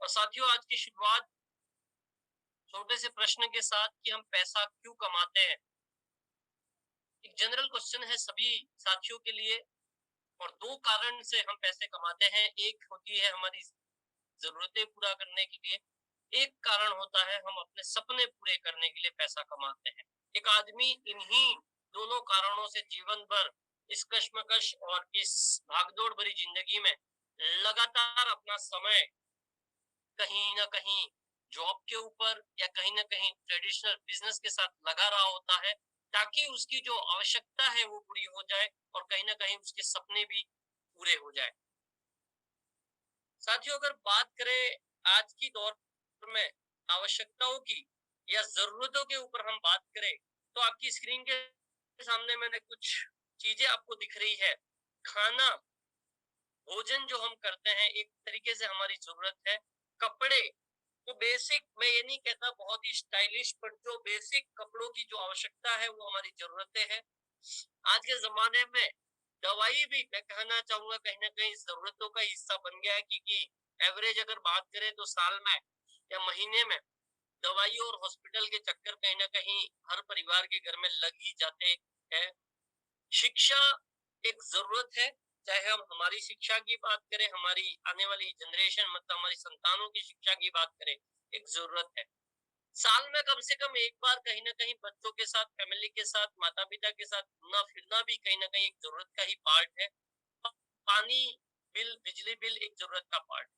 और साथियों, आज की शुरुआत छोटे से प्रश्न के साथ कि हम पैसा क्यों कमाते हैं। एक जनरल क्वेश्चन है सभी साथियों के लिए। और दो कारण से हम पैसे कमाते हैं। एक होती है हमारी जरूरतें पूरा करने के लिए, एक कारण होता है हम अपने सपने पूरे करने के लिए पैसा कमाते हैं। एक आदमी इन्हीं दोनों कारणों से जीवन भर इस कश्मकश और इस भागदौड़ भरी जिंदगी में लगातार अपना समय कहीं ना कहीं जॉब के ऊपर या कहीं ना कहीं ट्रेडिशनल बिजनेस के साथ लगा रहा होता है, ताकि उसकी जो आवश्यकता है वो पूरी हो जाए और कहीं ना कहीं उसके सपने भी पूरे हो जाए। साथियों, अगर बात करें आज की दौर में आवश्यकताओं की या जरूरतों के ऊपर हम बात करें, तो आपकी स्क्रीन के सामने मैंने कुछ चीजें आपको दिख रही है। खाना, भोजन जो हम करते हैं एक तरीके से हमारी जरूरत है। कपड़े, तो बेसिक, मैं ये नहीं कहता बहुत ही स्टाइलिश, पर जो बेसिक कपड़ों की जो आवश्यकता है वो हमारी जरूरतें हैं। आज के जमाने में दवाई भी मैं कहना चाहूंगा कहीं ना कहीं जरूरतों का हिस्सा बन गया है, क्योंकि एवरेज अगर बात करें तो साल में या महीने में दवाई और हॉस्पिटल के चक्कर कहीं ना कहीं हर परिवार के घर में लग ही जाते हैं। शिक्षा एक जरूरत है, चाहे हम हमारी शिक्षा की बात करें, हमारी आने वाली जनरेशन मतलब हमारी संतानों की शिक्षा की बात करें, एक जरूरत है। साल में कम से कम एक बार कहीं ना कहीं बच्चों के साथ, फैमिली के साथ, माता पिता के साथ घूमना फिरना भी कहीं ना कहीं एक जरूरत का ही पार्ट है। पानी बिल, बिजली बिल एक जरूरत का पार्ट।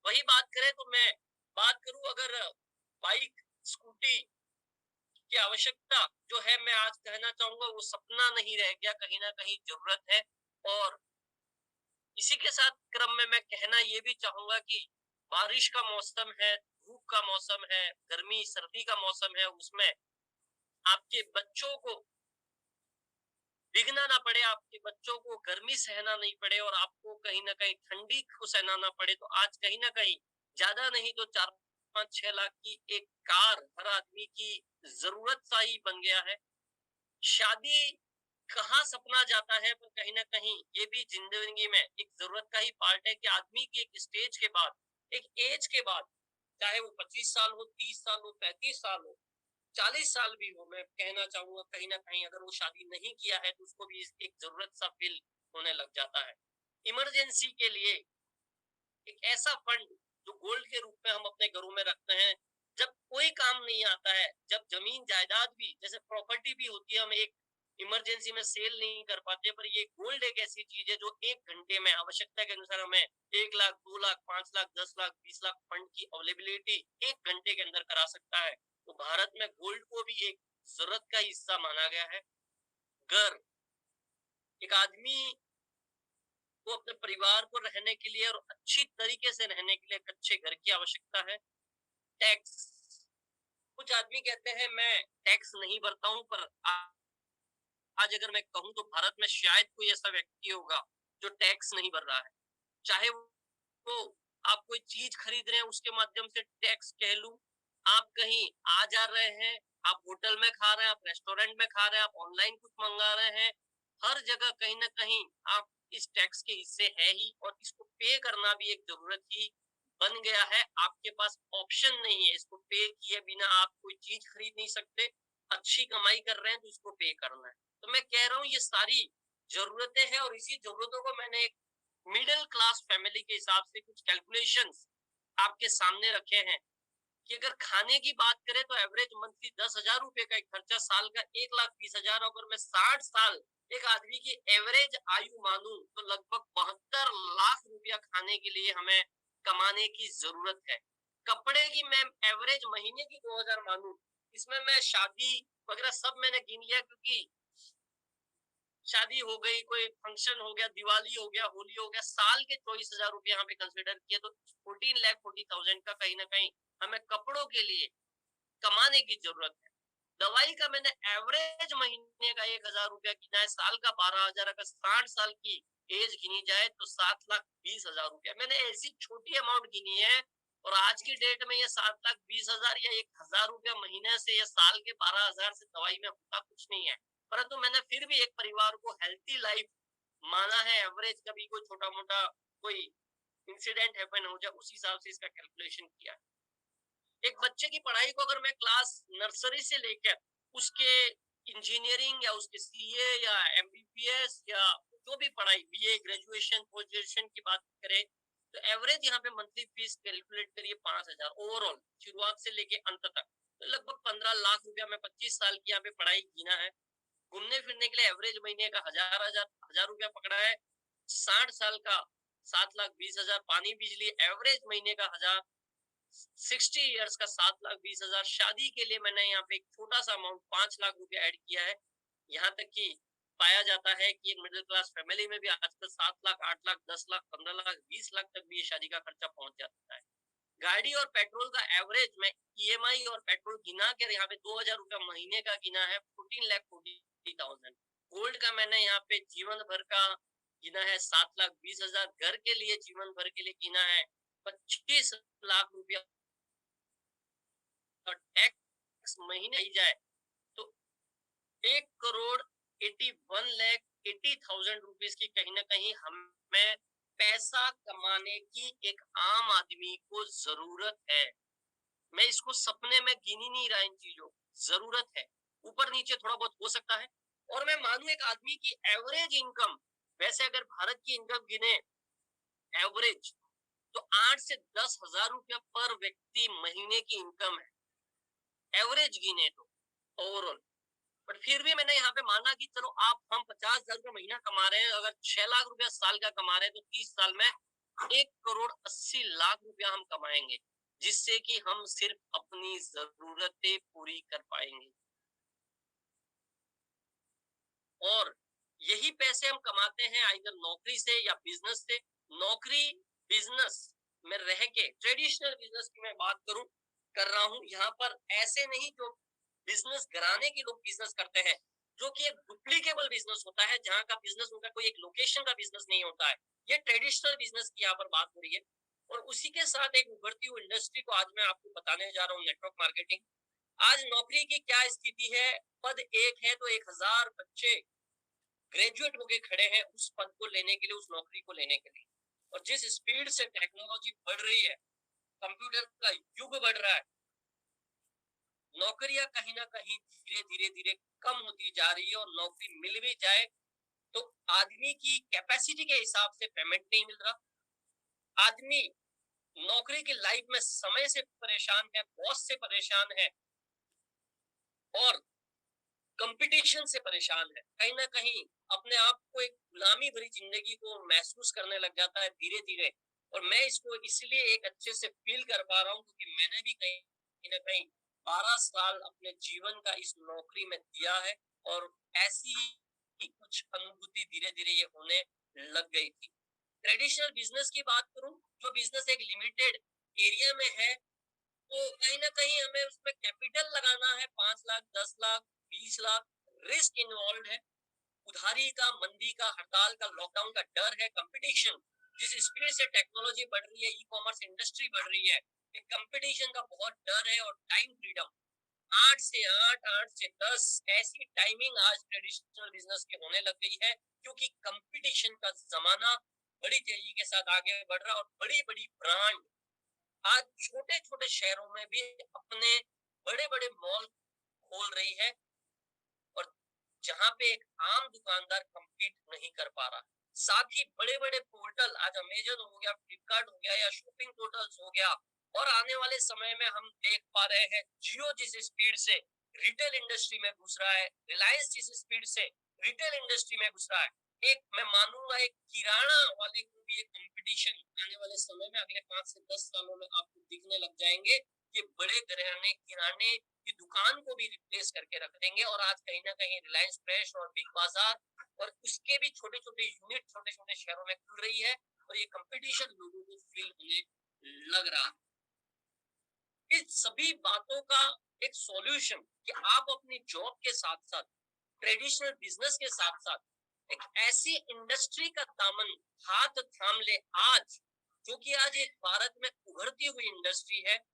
वही बात करें तो मैं बात करूं अगर बाइक, स्कूटी की आवश्यकता जो है, मैं आज कहना चाहूंगा वो सपना नहीं रह गया, कहीं ना कहीं जरूरत है। और इसी के साथ क्रम में मैं कहना ये भी चाहूंगा कि बारिश का मौसम है, धूप का मौसम है, गर्मी सर्दी का मौसम है, उसमें आपके बच्चों को भीगना ना पड़े, आपके बच्चों को गर्मी सहना नहीं पड़े और आपको कहीं ना कहीं ठंडी को सहना ना पड़े, तो आज कहीं ना कहीं ज्यादा नहीं तो 4-5-6 लाख की एक कार हर आदमी की जरूरत सा ही बन गया है। शादी कहाँ सपना जाता है, पर कहीं ना कहीं ये भी जिंदगी में एक जरूरत का ही पार्ट है कि आदमी की एक स्टेज के बाद, एक एज के बाद, चाहे वो 25 साल हो, 30 साल हो, 35 साल हो, 40 साल भी हो, मैं कहना चाहूंगा कहीं ना कहीं अगर वो शादी नहीं किया है तो उसको भी एक जरूरत सा फील होने लग जाता है। इमरजेंसी के लिए एक ऐसा फंड जो गोल्ड के रूप में हम अपने घरों में रखते हैं, जब कोई काम नहीं आता है, जब जमीन जायदाद भी जैसे प्रॉपर्टी भी होती है, हम एक इमरजेंसी में सेल नहीं कर पाते, पर ये गोल्ड एक ऐसी चीज है जो 1 घंटे में आवश्यकता के अनुसार हमें 1 लाख, 2 लाख, 5 लाख, 10 लाख, 20 लाख फंड की अवेलेबिलिटी 1 घंटे के अंदर करा सकता है। तो भारत में गोल्ड को भी एक जरूरत का हिस्सा माना गया है। घर, एक आदमी को अपने परिवार को रहने के लिए और अच्छी तरीके से रहने के लिए एक अच्छे घर की आवश्यकता है। टैक्स, कुछ आदमी कहते हैं मैं टैक्स नहीं भरता हूं, पर आज अगर मैं कहूं तो भारत में शायद कोई ऐसा व्यक्ति होगा जो टैक्स नहीं भर रहा है। चाहे वो आप कोई चीज खरीद रहे हैं उसके माध्यम से टैक्स कह लूं, आप कहीं आ जा रहे हैं, आप होटल में खा रहे हैं, आप रेस्टोरेंट में खा रहे हैं, आप ऑनलाइन कुछ मंगा रहे हैं, हर जगह कहीं ना कहीं आप इस टैक्स के हिस्से है ही, और इसको पे करना भी एक जरूरत ही बन गया है। आपके पास ऑप्शन नहीं है, इसको पे किए बिना आप कोई चीज खरीद नहीं सकते। अच्छी कमाई कर रहे हैं तो इसको पे करना है। तो मैं कह रहा हूँ ये सारी जरूरतें हैं, और इसी जरूरतों को मैंने एक मिडिल क्लास फैमिली के हिसाब से कुछ कैलकुलेशंस आपके सामने रखे हैं कि अगर खाने की बात करें तो एवरेज मंथली 10,000 रुपए का एक खर्चा, साल का 1,20,000। अगर मैं 60 साल एक आदमी की एवरेज आयु मानूं तो लगभग 72 लाख रुपया खाने के लिए हमें कमाने की जरूरत है। कपड़े की मैं एवरेज महीने की 2,000 मानूं, इसमें मैं शादी वगैरह सब मैंने गिन लिया, क्योंकि शादी हो गई, कोई फंक्शन हो गया, दिवाली हो गया, होली हो गया, साल के 24,000 रुपये यहाँ पे कंसिडर किए, तो 14,40,000 का कहीं ना कहीं हमें कपड़ों के लिए कमाने की जरूरत है। दवाई का मैंने एवरेज महीने का 1,000 रुपया गिना है, साल का 12,000। अगर 60 साल की एज गिनी जाए तो 7,20,000 रुपया मैंने ऐसी छोटी अमाउंट गिनी है। और आज की डेट में ये 7,20,000 या 1,000 रुपया महीने से या साल के 12,000 से दवाई में होता कुछ नहीं है। परंतु मैंने फिर भी एक परिवार को हेल्थी लाइफ माना है। एवरेज कभी कोई छोटा मोटा कोई इंसिडेंट हैपन हो जाए, उस हिसाब से इसका कैलकुलेशन किया है। एक बच्चे की पढ़ाई को अगर मैं क्लास नर्सरी से लेकर उसके इंजीनियरिंग या उसके सीए या एमबीबीएस या जो भी पढ़ाई, बीए, ग्रेजुएशन, पोस्ट ग्रेजुएशन की बात करें, तो एवरेज यहाँ पे मंथली फीस कैलकुलेट करिए 5,000 ओवरऑल, शुरुआत से लेके अंत तक। तो लगभग 15 लाख रुपया में 25 साल की यहाँ पे पढ़ाई गिना है। घूमने फिरने के लिए एवरेज महीने का हजार रुपया पकड़ा है। 60 साल का 7,20,000, पानी बिजली एवरेज महीने का 1,000, 60 इयर्स का 7,20,000। शादी के लिए मैंने यहाँ पे एक छोटा सा अमाउंट 5 लाख रुपया ऐड किया है। यहाँ तक कि पाया जाता है कि एक मिडिल क्लास फैमिली में भी आजकल 7 लाख, 8 लाख, 10 लाख, 15 लाख, 20 लाख तक भी ये शादी का खर्चा पहुंच जाता है। गाड़ी और पेट्रोल का एवरेज में ईएमआई और पेट्रोल गिना के यहाँ पे 2,000 रुपया महीने का गिना है 14,40,000। गोल्ड का मैंने यहाँ पे जीवन भर का गिना है 7,20,000। घर के लिए जीवन भर के लिए गिना है 25 लाख रुपया। और टैक्स महीने ही जाए तो 1,81,80,000 रुपीज की कहीं ना कहीं हमें पैसा कमाने की एक आम आदमी को जरूरत है। मैं इसको सपने में गिन ही नहीं रहा, इन चीजों जरूरत है। ऊपर नीचे थोड़ा बहुत हो सकता है। और मैं मानूं एक आदमी की एवरेज इनकम, वैसे अगर भारत की इनकम गिने एवरेज तो 8 से 10,000 रुपया पर व्यक्ति महीने की इनकम है, एवरेज गिने तो ओवरऑल। बट फिर भी मैंने यहाँ पे माना कि चलो हम 50,000 रुपया महीना कमा रहे हैं, अगर 6 लाख रुपया साल का कमा रहे हैं तो 30 साल में 1,80,00,000 रुपया हम कमाएंगे, जिससे कि हम सिर्फ अपनी जरूरतें पूरी कर पाएंगे। और यही पैसे हम कमाते हैं आइदर नौकरी से या बिजनेस से। नौकरी बिजनेस में रह के, ट्रेडिशनल बिजनेस की मैं बात कर रहा हूँ यहाँ पर, ऐसे नहीं जो बिजनेस घराने के लोग बिजनेस करते हैं, जो कि एक डुप्लीकेबल बिजनेस होता है, जहाँ का बिजनेस उनका कोई एक लोकेशन का बिजनेस नहीं होता है। ये ट्रेडिशनल बिजनेस की यहाँ पर बात हो रही है। और उसी के साथ एक उभरती हुई इंडस्ट्री को आज मैं आपको बताने जा रहा हूँ, नेटवर्क मार्केटिंग। आज नौकरी की क्या स्थिति है? पद एक है तो 1,000 बच्चे ग्रेजुएट होके खड़े हैं उस पद को लेने के लिए, उस नौकरी को लेने के लिए। और जिस स्पीड से टेक्नोलॉजी बढ़ रही है, कंप्यूटर का युग बढ़ रहा है, नौकरियां कहीं ना कहीं धीरे धीरे धीरे कम होती जा रही है। और नौकरी मिल भी जाए तो आदमी की कैपेसिटी के हिसाब से पेमेंट नहीं मिल रहा। आदमी नौकरी की लाइफ में समय से परेशान है, बॉस से परेशान है और कंपटीशन से परेशान है। कहीं ना कहीं अपने आप को एक गुलामी भरी जिंदगी को महसूस करने लग जाता है धीरे धीरे। और मैं इसको इसलिए एक अच्छे से फील कर पा रहा हूँ क्योंकि मैंने भी कहीं ना कहीं 12 साल अपने जीवन का इस नौकरी में दिया है। और ऐसी ही कुछ अनुभूति धीरे धीरे ये होने लग गई थी। ट्रेडिशनल बिजनेस की बात करूं, जो बिजनेस एक लिमिटेड एरिया में है, तो कहीं ना कहीं हमें उसमें कैपिटल लगाना है 5 लाख, 10 लाख, 20 लाख। रिस्क इन्वॉल्व है, उधारी का, मंदी का, हड़ताल का, लॉकडाउन का डर है, कंपटीशन जिस स्पीड से टेक्नोलॉजी बढ़ रही है, ई कॉमर्स इंडस्ट्री बढ़ रही है, कंपटीशन का बहुत डर है। और टाइम फ्रीडम 8 से 8, 8 से 10 ऐसी टाइमिंग आज ट्रेडिशनल बिजनेस की होने लग गई है, क्योंकि कंपटीशन का जमाना बड़ी तेजी के साथ आगे बढ़ रहा है। और बड़ी बड़ी ब्रांड आज छोटे छोटे शहरों में भी अपने बड़े बड़े मॉल खोल रही है, और जहां पे एक आम दुकानदार कंपीट नहीं कर पा रहा। साथ ही बड़े बड़े पोर्टल, आज अमेजन हो गया, फ्लिपकार्ट हो गया, या शॉपिंग पोर्टल्स हो गया, और आने वाले समय में हम देख पा रहे हैं जियो जिस स्पीड से रिटेल इंडस्ट्री में घुस रहा है, रिलायंस जिस स्पीड से रिटेल इंडस्ट्री में घुस रहा है, एक मैं मानूंगा एक किराना वाले को भी एक कंपटीशन आने वाले समय में अगले 5 से 10 सालों में आपको दिखने लग जाएंगे कि बड़े किराने की दुकान को भी रिप्लेस करके रख देंगे। और आज कहीं ना कहीं रिलायंस फ्रेश और बिग बाजार और उसके भी छोटे छोटे यूनिट छोटे छोटे शहरों में खुल रही है, और ये कंपटीशन लोगों को फील होने लग रहा है। इस सभी बातों का एक सॉल्यूशन कि आप अपनी जॉब के साथ साथ, ट्रेडिशनल बिजनेस के साथ साथ एक ऐसी इंडस्ट्री का दामन हाथ थाम ले आज, जो कि आज एक भारत में उभरती हुई इंडस्ट्री है,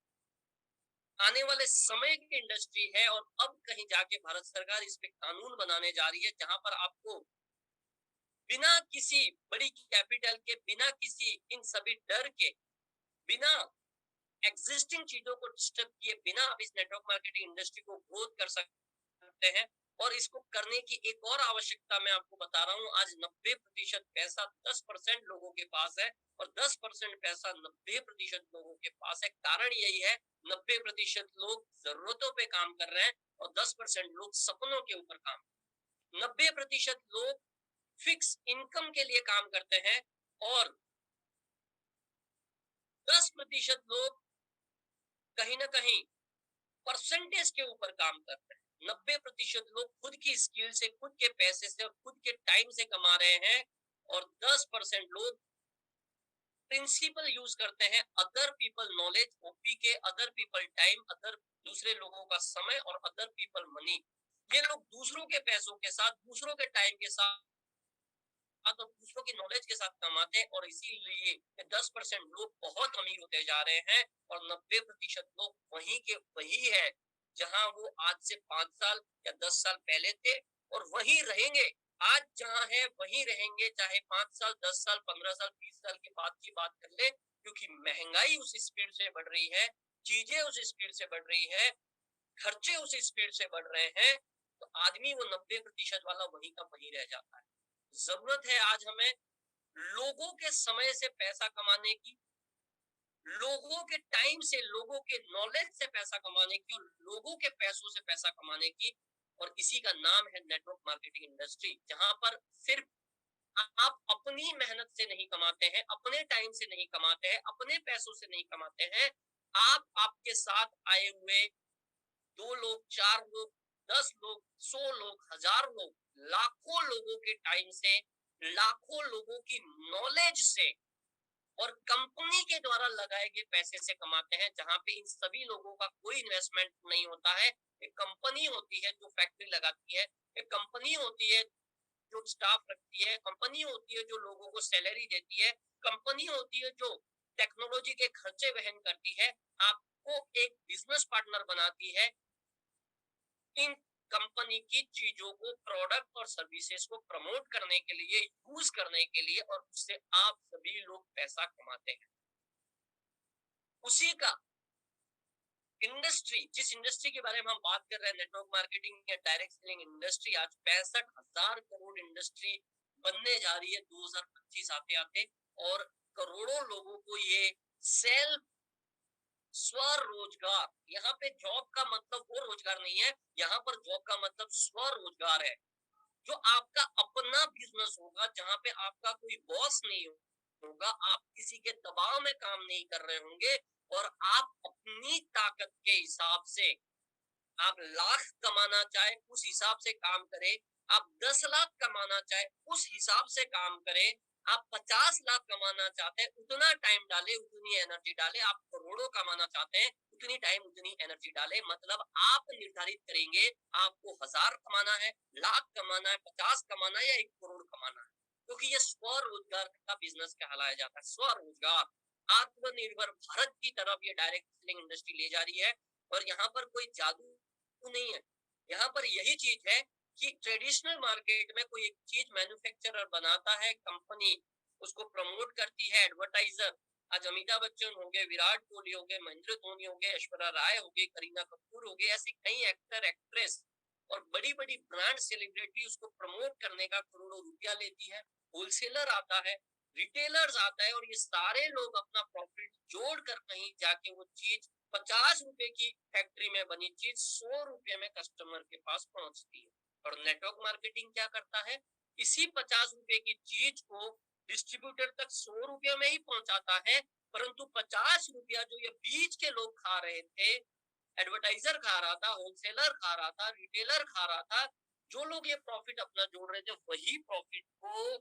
आने वाले समय की इंडस्ट्री है। और अब कहीं जाके भारत सरकार इस पे कानून बनाने जा रही है, जहां पर आपको बिना किसी बड़ी कैपिटल के, बिना किसी इन सभी डर के, बिना एग्जिस्टिंग चीजों को डिस्टर्ब किए बिना आप इस नेटवर्क मार्केटिंग इंडस्ट्री को ग्रोथ कर सकते हैं। और इसको करने की एक और आवश्यकता मैं आपको बता रहा हूँ, आज 90% पैसा 10% लोगों के पास है और 10% पैसा 90% लोगों के पास है। कारण यही है, 90% लोग जरूरतों पे काम कर रहे हैं और 10% लोग सपनों के ऊपर काम। 90% लोग फिक्स इनकम के लिए काम करते हैं और 10% लोग कहीं ना कहीं परसेंटेज के ऊपर काम करते हैं। 90% लोग खुद की स्किल से, खुद के पैसे से और खुद के टाइम से कमा रहे हैं और 10% लोग प्रिंसिपल यूज करते हैं, अदर पीपल नॉलेज, ओपी के अदर पीपल टाइम, अदर दूसरे लोगों का समय और अदर पीपल मनी। ये लोग दूसरों के पैसों के साथ, दूसरों के टाइम के साथ और दूसरों की नॉलेज के साथ कमाते हैं और इसीलिए 10% लोग बहुत अमीर होते जा रहे हैं और 90% लोग वही के वही है जहां वो आज से 5 साल या 10 साल पहले थे और वही रहेंगे। आज जहां है वही रहेंगे, चाहे 5 साल, 10 साल, 15 साल, 20 साल के बाद की बात कर ले, क्योंकि महंगाई उस स्पीड से बढ़ रही है, चीजें उस स्पीड से बढ़ रही है, खर्चे उस स्पीड से बढ़ रहे हैं, तो आदमी वो 90% वाला वही का वही रह जाता है। जरूरत है आज हमें लोगों के समय से पैसा कमाने की, लोगों के टाइम से, लोगों के नॉलेज से पैसा कमाने की और लोगों के पैसों से पैसा कमाने की। और इसी का नाम है नेटवर्क मार्केटिंग इंडस्ट्री, जहां पर सिर्फ आप अपनी मेहनत से नहीं कमाते हैं, अपने टाइम से नहीं कमाते हैं, अपने पैसों से नहीं कमाते हैं, आप आपके साथ आए हुए 2 लोग, 4 लोग, 10 लोग, 100 लोग, 1000 लोग, लाखों लोगों के टाइम से, लाखों लोगों की नॉलेज से और कंपनी के द्वारा लगाए गए पैसे से कमाते हैं, जहां पे इन सभी लोगों का कोई इन्वेस्टमेंट नहीं होता है। एक कंपनी होती है जो फैक्ट्री लगाती है, एक कंपनी होती है जो स्टाफ रखती है, कंपनी होती है जो लोगों को सैलरी देती है, कंपनी होती है जो टेक्नोलॉजी के खर्चे वहन करती है, आपको एक बिजनेस पार्टनर बनाती है इन कंपनी की चीजों को, प्रोडक्ट और सर्विसेज को प्रमोट करने के लिए, यूज करने के लिए, और उससे आप सभी लोग पैसा कमाते हैं। उसी का इंडस्ट्री, जिस इंडस्ट्री के बारे में हम बात कर रहे हैं, नेटवर्क मार्केटिंग या डायरेक्ट सेलिंग इंडस्ट्री, आज 65,000 करोड़ इंडस्ट्री बनने जा रही है 2025 आते आते। और करोड़ों लोगों को ये सेल्फ स्वरोजगार, यहाँ पे जॉब का मतलब वो रोजगार नहीं है, यहाँ पर जॉब का मतलब स्वरोजगार है, जो आपका अपना बिजनेस होगा, जहां पे आपका कोई बॉस नहीं होगा, आप किसी के दबाव में काम नहीं कर रहे होंगे और आप अपनी ताकत के हिसाब से, आप लाख कमाना चाहे उस हिसाब से काम करें, आप 10 लाख कमाना चाहे उस हिसाब से काम करें, आप 50 लाख कमाना चाहते हैं उतना टाइम डाले, उतनी एनर्जी डाले, आप करोड़ों कमाना चाहते हैं उतनी टाइम उतनी एनर्जी डाले। मतलब आप निर्धारित करेंगे आपको 1000 कमाना है, लाख कमाना है, 50 कमाना है या 1 करोड़ कमाना है, क्योंकि ये स्वरोजगार का बिजनेस कहलाया जाता है। स्वरोजगार, आत्मनिर्भर भारत की तरफ ये डायरेक्ट सेलिंग इंडस्ट्री ले जा रही है। और यहाँ पर कोई जादू नहीं है, यहाँ पर यही चीज है कि ट्रेडिशनल मार्केट में कोई एक चीज मैन्युफैक्चरर बनाता है, कंपनी उसको प्रमोट करती है, एडवर्टाइजर, आज अमिताभ बच्चन हो गए, विराट कोहली हो गए, महेंद्र धोनी हो गए, ऐश्वर्या राय हो गई, करीना कपूर हो गई, ऐसे कई एक्टर एक्ट्रेस और बड़ी बड़ी ब्रांड सेलिब्रिटी उसको प्रमोट करने का करोड़ों रुपया लेती है। होलसेलर आता है, रिटेलर्स आता है और ये सारे लोग अपना प्रॉफिट जोड़ कर कहीं जाके वो चीज 50 रुपए की फैक्ट्री में बनी चीज 100 रुपए में कस्टमर के पास पहुंचती है। और नेटवर्क मार्केटिंग क्या करता है, इसी 50 रुपए की चीज को डिस्ट्रीब्यूटर तक 100 रुपए में ही पहुंचाता है, परंतु 50 रुपया जो ये बीच के लोग खा रहे थे, एडवर्टाइजर खा रहा था, होलसेलर खा रहा था, रिटेलर खा रहा था, जो लोग ये प्रॉफिट अपना जोड़ रहे थे, वही प्रॉफिट को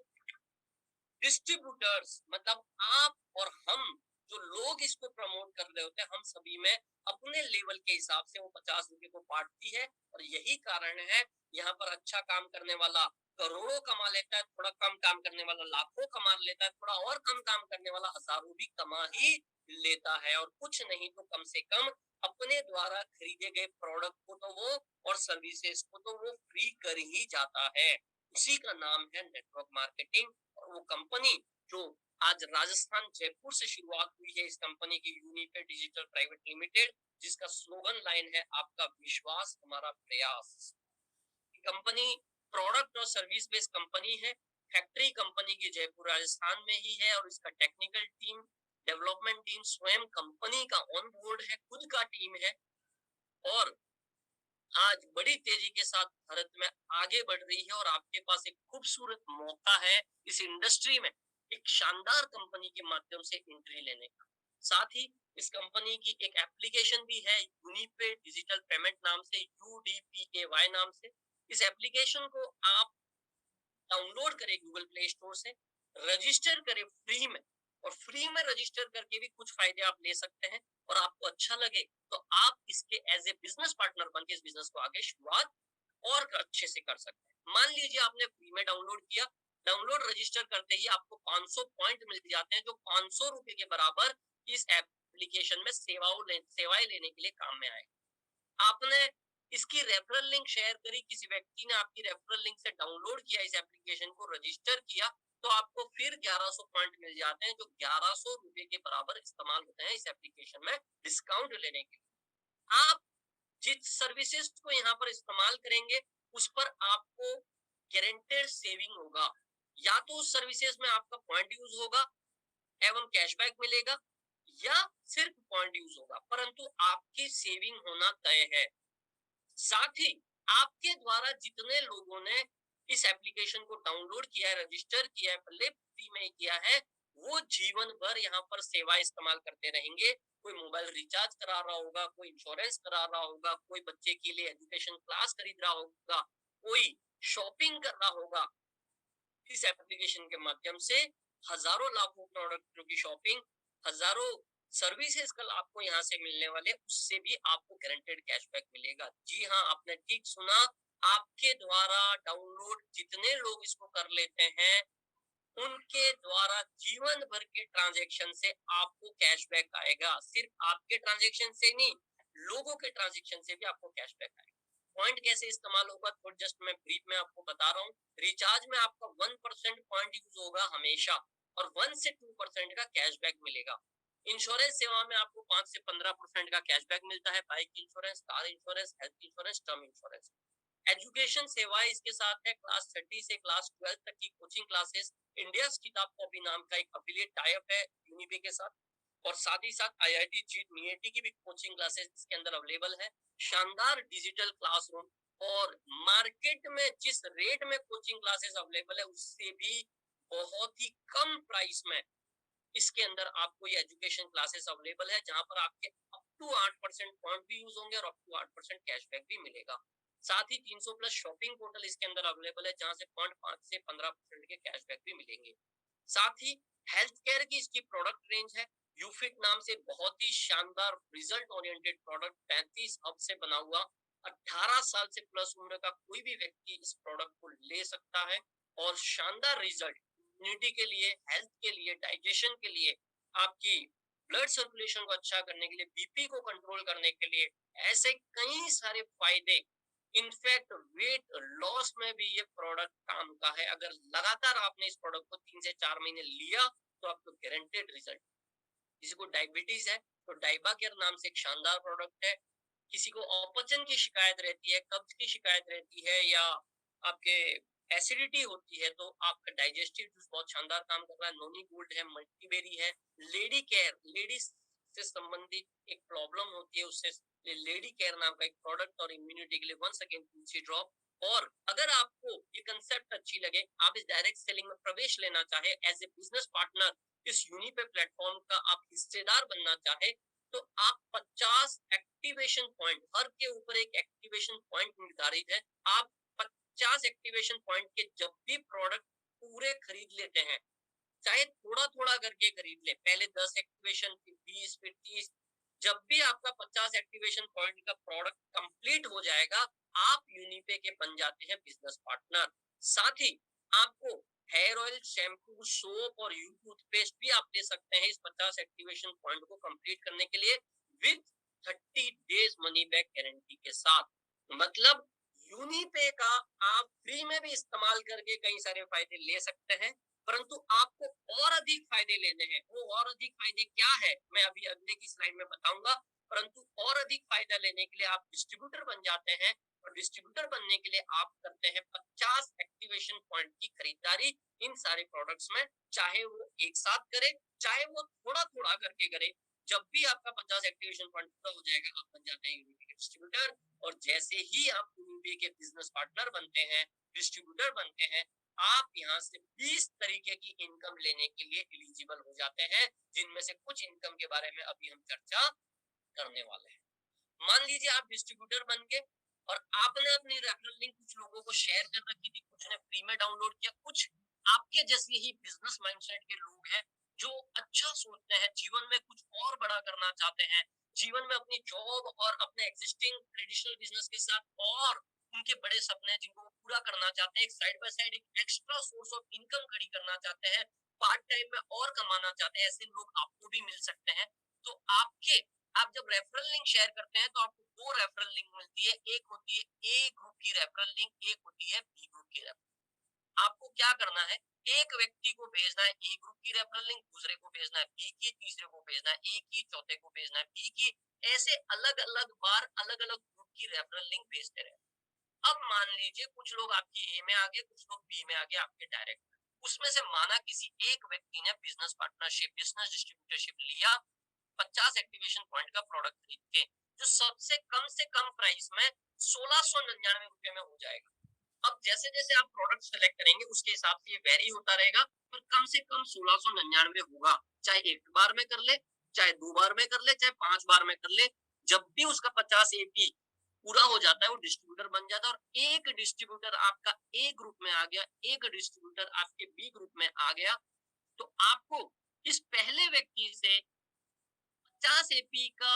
डिस्ट्रीब्यूटर्स, मतलब आप और हम जो लोग इसको प्रमोट कर रहे होते हैं, हम सभी में अपने लेवल के हिसाब से वो 50 रुपए को बांटती है। और यही कारण है, यहाँ पर अच्छा काम करने वाला करोड़ों कमा लेता है, थोड़ा कम काम करने वाला लाखों कमा लेता है, थोड़ा और कम काम करने वाला हजारों भी कमा ही लेता है। और कुछ नहीं तो कम से कम अपने द्वारा खरीदे गए प्रोडक्ट को तो वो और सर्विसेज को तो वो फ्री कर ही जाता है। उसी का नाम है नेटवर्क मार्केटिंग। और वो कंपनी जो आज राजस्थान जयपुर से शुरुआत हुई है, इस कंपनी की यूनिफाइड डिजिटल प्राइवेट लिमिटेड, जिसका स्लोगन लाइन है आपका विश्वास हमारा प्रयास। कंपनी प्रोडक्ट और सर्विस बेस्ड कंपनी है। फैक्ट्री कंपनी की जयपुर राजस्थान में ही है और इसका टेक्निकल टीम, डेवलपमेंट टीम स्वयं कंपनी का ऑन बोर्ड है, खुद का टीम है। और आज बड़ी तेजी के साथ भारत में आगे बढ़ रही है और आपके पास एक खूबसूरत मौका है इस इंडस्ट्री में एक शानदार कंपनी के माध्यम से एंट्री लेने का। साथ ही इस कंपनी की एक एप्लीकेशन भी है यूनिफाइड डिजिटल पेमेंट नाम से, UDPAY नाम से। इस एप्लीकेशन को आप डाउनलोड करें गूगल प्ले स्टोर से, रजिस्टर करें फ्री में, और फ्री में रजिस्टर करके भी कुछ फायदे आप ले सकते हैं। और आपको अच्छा लगे तो आप इसके एज ए बिजनेस पार्टनर बन के इस बिजनेस को आगे शुरुआत और अच्छे से कर सकते हैं। मान लीजिए आपने फ्री में डाउनलोड किया, डाउनलोड रजिस्टर करते ही आपको 500 पॉइंट मिल जाते हैं, जो 500 रुपए के बराबर इस एप्लीकेशन में सेवाएं लेने के लिए काम में आएगा। आपने इसकी रेफरल लिंक शेयर करी, किसी व्यक्ति ने आपकी रेफरल लिंक से डाउनलोड किया इस एप्लीकेशन को, रजिस्टर किया, तो आपको फिर 1100 पॉइंट मिल जाते हैं, जो 1100 रुपए के बराबर इस्तेमाल होते हैं इस एप्लीकेशन में डिस्काउंट लेने के लिए। आप जिस सर्विसेज को यहाँ पर इस्तेमाल करेंगे उस पर आपको गारंटेड सेविंग होगा। या तो उस सर्विसेज में आपका पॉइंट यूज होगा एवं कैशबैक मिलेगा, या सिर्फ पॉइंट यूज होगा, परंतु आपकी सेविंग होना तय है। साथ ही आपके द्वारा जितने लोगों ने इस एप्लीकेशन को डाउनलोड किया है, रजिस्टर किया है, भले फ्री में किया है, वो जीवन भर यहाँ पर सेवा इस्तेमाल करते रहेंगे। कोई मोबाइल रिचार्ज करा रहा होगा, कोई इंश्योरेंस करा रहा होगा, कोई बच्चे के लिए एजुकेशन क्लास खरीद रहा होगा, कोई शॉपिंग कर रहा होगा। इस एप्लीकेशन के माध्यम से हजारों लाखों प्रोडक्टों की शॉपिंग, हजारों सर्विसेज कल आपको यहाँ से मिलने वाले, उससे भी आपको गारंटेड कैशबैक मिलेगा। जी हाँ, आपने ठीक सुना, आपके द्वारा डाउनलोड जितने लोग इसको कर लेते हैं उनके द्वारा जीवन भर के ट्रांजैक्शन से आपको कैशबैक आएगा। सिर्फ आपके ट्रांजैक्शन से नहीं, लोगों के ट्रांजैक्शन से भी आपको कैशबैक आएगा। पॉइंट कैसे इस्तेमाल होगा तो जस्ट मैं ब्रीफ में आपको बता रहा हूँ। रिचार्ज में आपका 1% पॉइंट यूज होगा हमेशा, और 1 से 2% का कैशबैक मिलेगा। इंश्योरेंस सेवा में आपको 5 से 15% का कैशबैक मिलता है, bike insurance, car insurance, health insurance, term insurance. Education सेवाएं इसके साथ है, क्लास 30 से क्लास 12 तक की कोचिंग क्लासेस। इंडिया किताब कॉपी नाम का एक एफिलिएट टाई अप है यूनिपे के साथ, और साथ ही साथ IIT जीट नीट की भी कोचिंग क्लासेस इसके अंदर अवेलेबल है। शानदार डिजिटल क्लासरूम, और मार्केट में जिस रेट में कोचिंग क्लासेस अवेलेबल है उससे भी बहुत ही कम प्राइस में इसके अंदर आपको ये एजुकेशन क्लासेस अवेलेबल है, जहां पर आपके अप टू 8% पॉइंट भी यूज होंगे और अप टू 8% कैशबैक भी मिलेगा। साथ ही 300 प्लस शॉपिंग पोर्टल इसके अंदर अवेलेबल है, जहां से 0.5 से 15% के कैशबैक भी मिलेंगे। साथ ही हेल्थ केयर की इसकी प्रोडक्ट रेंज है, यूफिट नाम से बहुत ही शानदार रिजल्ट ओरिएंटेड प्रोडक्ट, 35 हब से बना हुआ। 18 साल से प्लस उम्र का कोई भी व्यक्ति इस प्रोडक्ट को ले सकता है, और शानदार रिजल्ट इम्यूनिटी के लिए, हेल्थ के लिए, डाइजेशन के लिए, आपकी ब्लड सर्कुलेशन को अच्छा करने के लिए, बीपी को कंट्रोल करने के लिए, ऐसे कई सारे फायदे। इनफैक्ट वेट लॉस में भी ये प्रोडक्ट काम का है। अगर लगातार आपने इस प्रोडक्ट को 3 से 4 महीने लिया तो आपको गारंटेड रिजल्ट। किसी को डायबिटीज है तो डाइबा केयर नाम से एक शानदार प्रोडक्ट है। किसी को अपचन की शिकायत रहती है, कब्ज की शिकायत रहती है, या आपके एसिडिटी होती है, तो आपका डाइजेस्टिव जूस बहुत शानदार काम कर रहा है। नोनी गोल्ड है, मल्टीबेरी है। लेडी केयर, लेडीज से संबंधित एक प्रॉब्लम होती है, उससे लेडी केयर नाम का एक प्रोडक्ट, और इम्यूनिटी के लिए वंस अगेन तुलसी ड्रॉप। और अगर आपको ये कंसेप्ट अच्छी लगे, आप इस डायरेक्ट सेलिंग में प्रवेश लेना चाहे, एज ए बिजनेस पार्टनर इस यूनिपे प्लेटफॉर्म का आप हिस्सेदार बनना चाहे, तो आप 50 एक्टिवेशन पॉइंट, हर के ऊपर एक एक्टिवेशन पॉइंट निर्धारित है। आप 50 एक्टिवेशन पॉइंट के जब भी प्रोडक्ट पूरे खरीद लेते हैं, चाहे थोड़ा थोड़ा करके खरीद ले, पहले 10 एक्टिवेशन, फिर 20, फिर 30, जब भी आपका 50 एक्टिवेशन पॉइंट का प्रोडक्ट कंप्लीट हो जाएगा, आप यूनिपे के बन जाते हैं बिजनेस पार्टनर। साथ ही आपको हेयर ऑयल, शैम्पू, सोप और यू टूथपेस्ट भी आप ले सकते हैं इस 50 एक्टिवेशन पॉइंट को कंप्लीट करने के लिए, with 30 days money back guarantee के साथ। मतलब यूनिपे का आप फ्री में भी इस्तेमाल करके कई सारे फायदे ले सकते हैं, परंतु आपको और अधिक फायदे लेने हैं। वो और अधिक फायदे क्या है, मैं अभी अगले की स्लाइड में बताऊंगा। परंतु और अधिक फायदा लेने के लिए आप डिस्ट्रीब्यूटर बन जाते हैं, और डिस्ट्रीब्यूटर बनने के लिए आप करते हैं 50 एक्टिवेशन पॉइंट की खरीदारी इन सारे प्रोडक्ट्स में, चाहे वो एक साथ करे, चाहे वो थोड़ा थोड़ा करके करे। जब भी आपका 50 एक्टिवेशन पॉइंट पूरा हो जाएगा, आप बन जाते हैं यूनिपे के डिस्ट्रीब्यूटर। और जैसे ही आप यूनिपे के बिजनेस पार्टनर बनते हैं, डिस्ट्रीब्यूटर बनते हैं, आप यहाँ से 20 तरीके की इनकम लेने के लिए एलिजिबल हो जाते हैं, जिनमें से कुछ इनकम के बारे में अभी हम चर्चा करने वाले हैं। मान लीजिए आप डिस्ट्रीब्यूटर बन गए और आपने अपनी रेफरल लिंक कुछ लोगों को शेयर कर रखी थी, कुछ ने फ्री में डाउनलोड किया, कुछ आपके जैसे ही बिजनेस माइंडसेट के लोग हैं जो अच्छा सोचते हैं, जीवन में कुछ और बड़ा करना चाहते हैं, जीवन में अपनी जॉब और अपने एग्जिस्टिंग ट्रेडिशनल बिजनेस के साथ और उनके बड़े सपने जिनको वो पूरा करना चाहते हैं, एक साइड बाय साइड एक एक्स्ट्रा सोर्स ऑफ इनकम खड़ी करना चाहते हैं, पार्ट टाइम में और कमाना चाहते हैं, ऐसे लोग आपको भी मिल सकते हैं। तो आप जब रेफरल लिंक शेयर करते हैं तो आपको दो रेफरल लिंक मिलती है, एक होती है ए ग्रुप की रेफरल लिंक, एक होती है बी ग्रुप की रेफरल। आपको क्या करना है, एक व्यक्ति को भेजना है ए ग्रुप की रेफरल लिंक, दूसरे को भेजना है बी की, तीसरे को भेजना है ए की, चौथे को भेजना है बी की। ऐसे अलग अलग बार अलग अलग ग्रुप की रेफरल लिंक भेजते रहे। अब मान लीजिए कुछ लोग आपकी ए में आ गए, कुछ लोग बी में आ गए आपके डायरेक्ट। उसमें से माना किसी एक व्यक्ति ने बिजनेस पार्टनरशिप, बिजनेस डिस्ट्रीब्यूटरशिप लिया 50 एक्टिवेशन पॉइंट का प्रोडक्ट खरीद के, जो सबसे कम से कम प्राइस में 1699 रुपए में हो जाएगा। अब जैसे जैसे आप प्रोडक्ट सेलेक्ट करेंगे उसके हिसाब से ये वेरी होता रहेगा, पर कम से कम 1699 होगा। चाहे एक बार में कर ले, चाहे 2 बार में कर ले, चाहे 5 बार में कर ले, जब भी उसका 50 एपी पूरा हो जाता है वो डिस्ट्रीब्यूटर बन जाता है। और एक डिस्ट्रीब्यूटर आपका ए ग्रुप में आ गया, एक डिस्ट्रीब्यूटर आपके बी ग्रुप में आ गया, तो आपको इस पहले व्यक्ति से 50 एपी का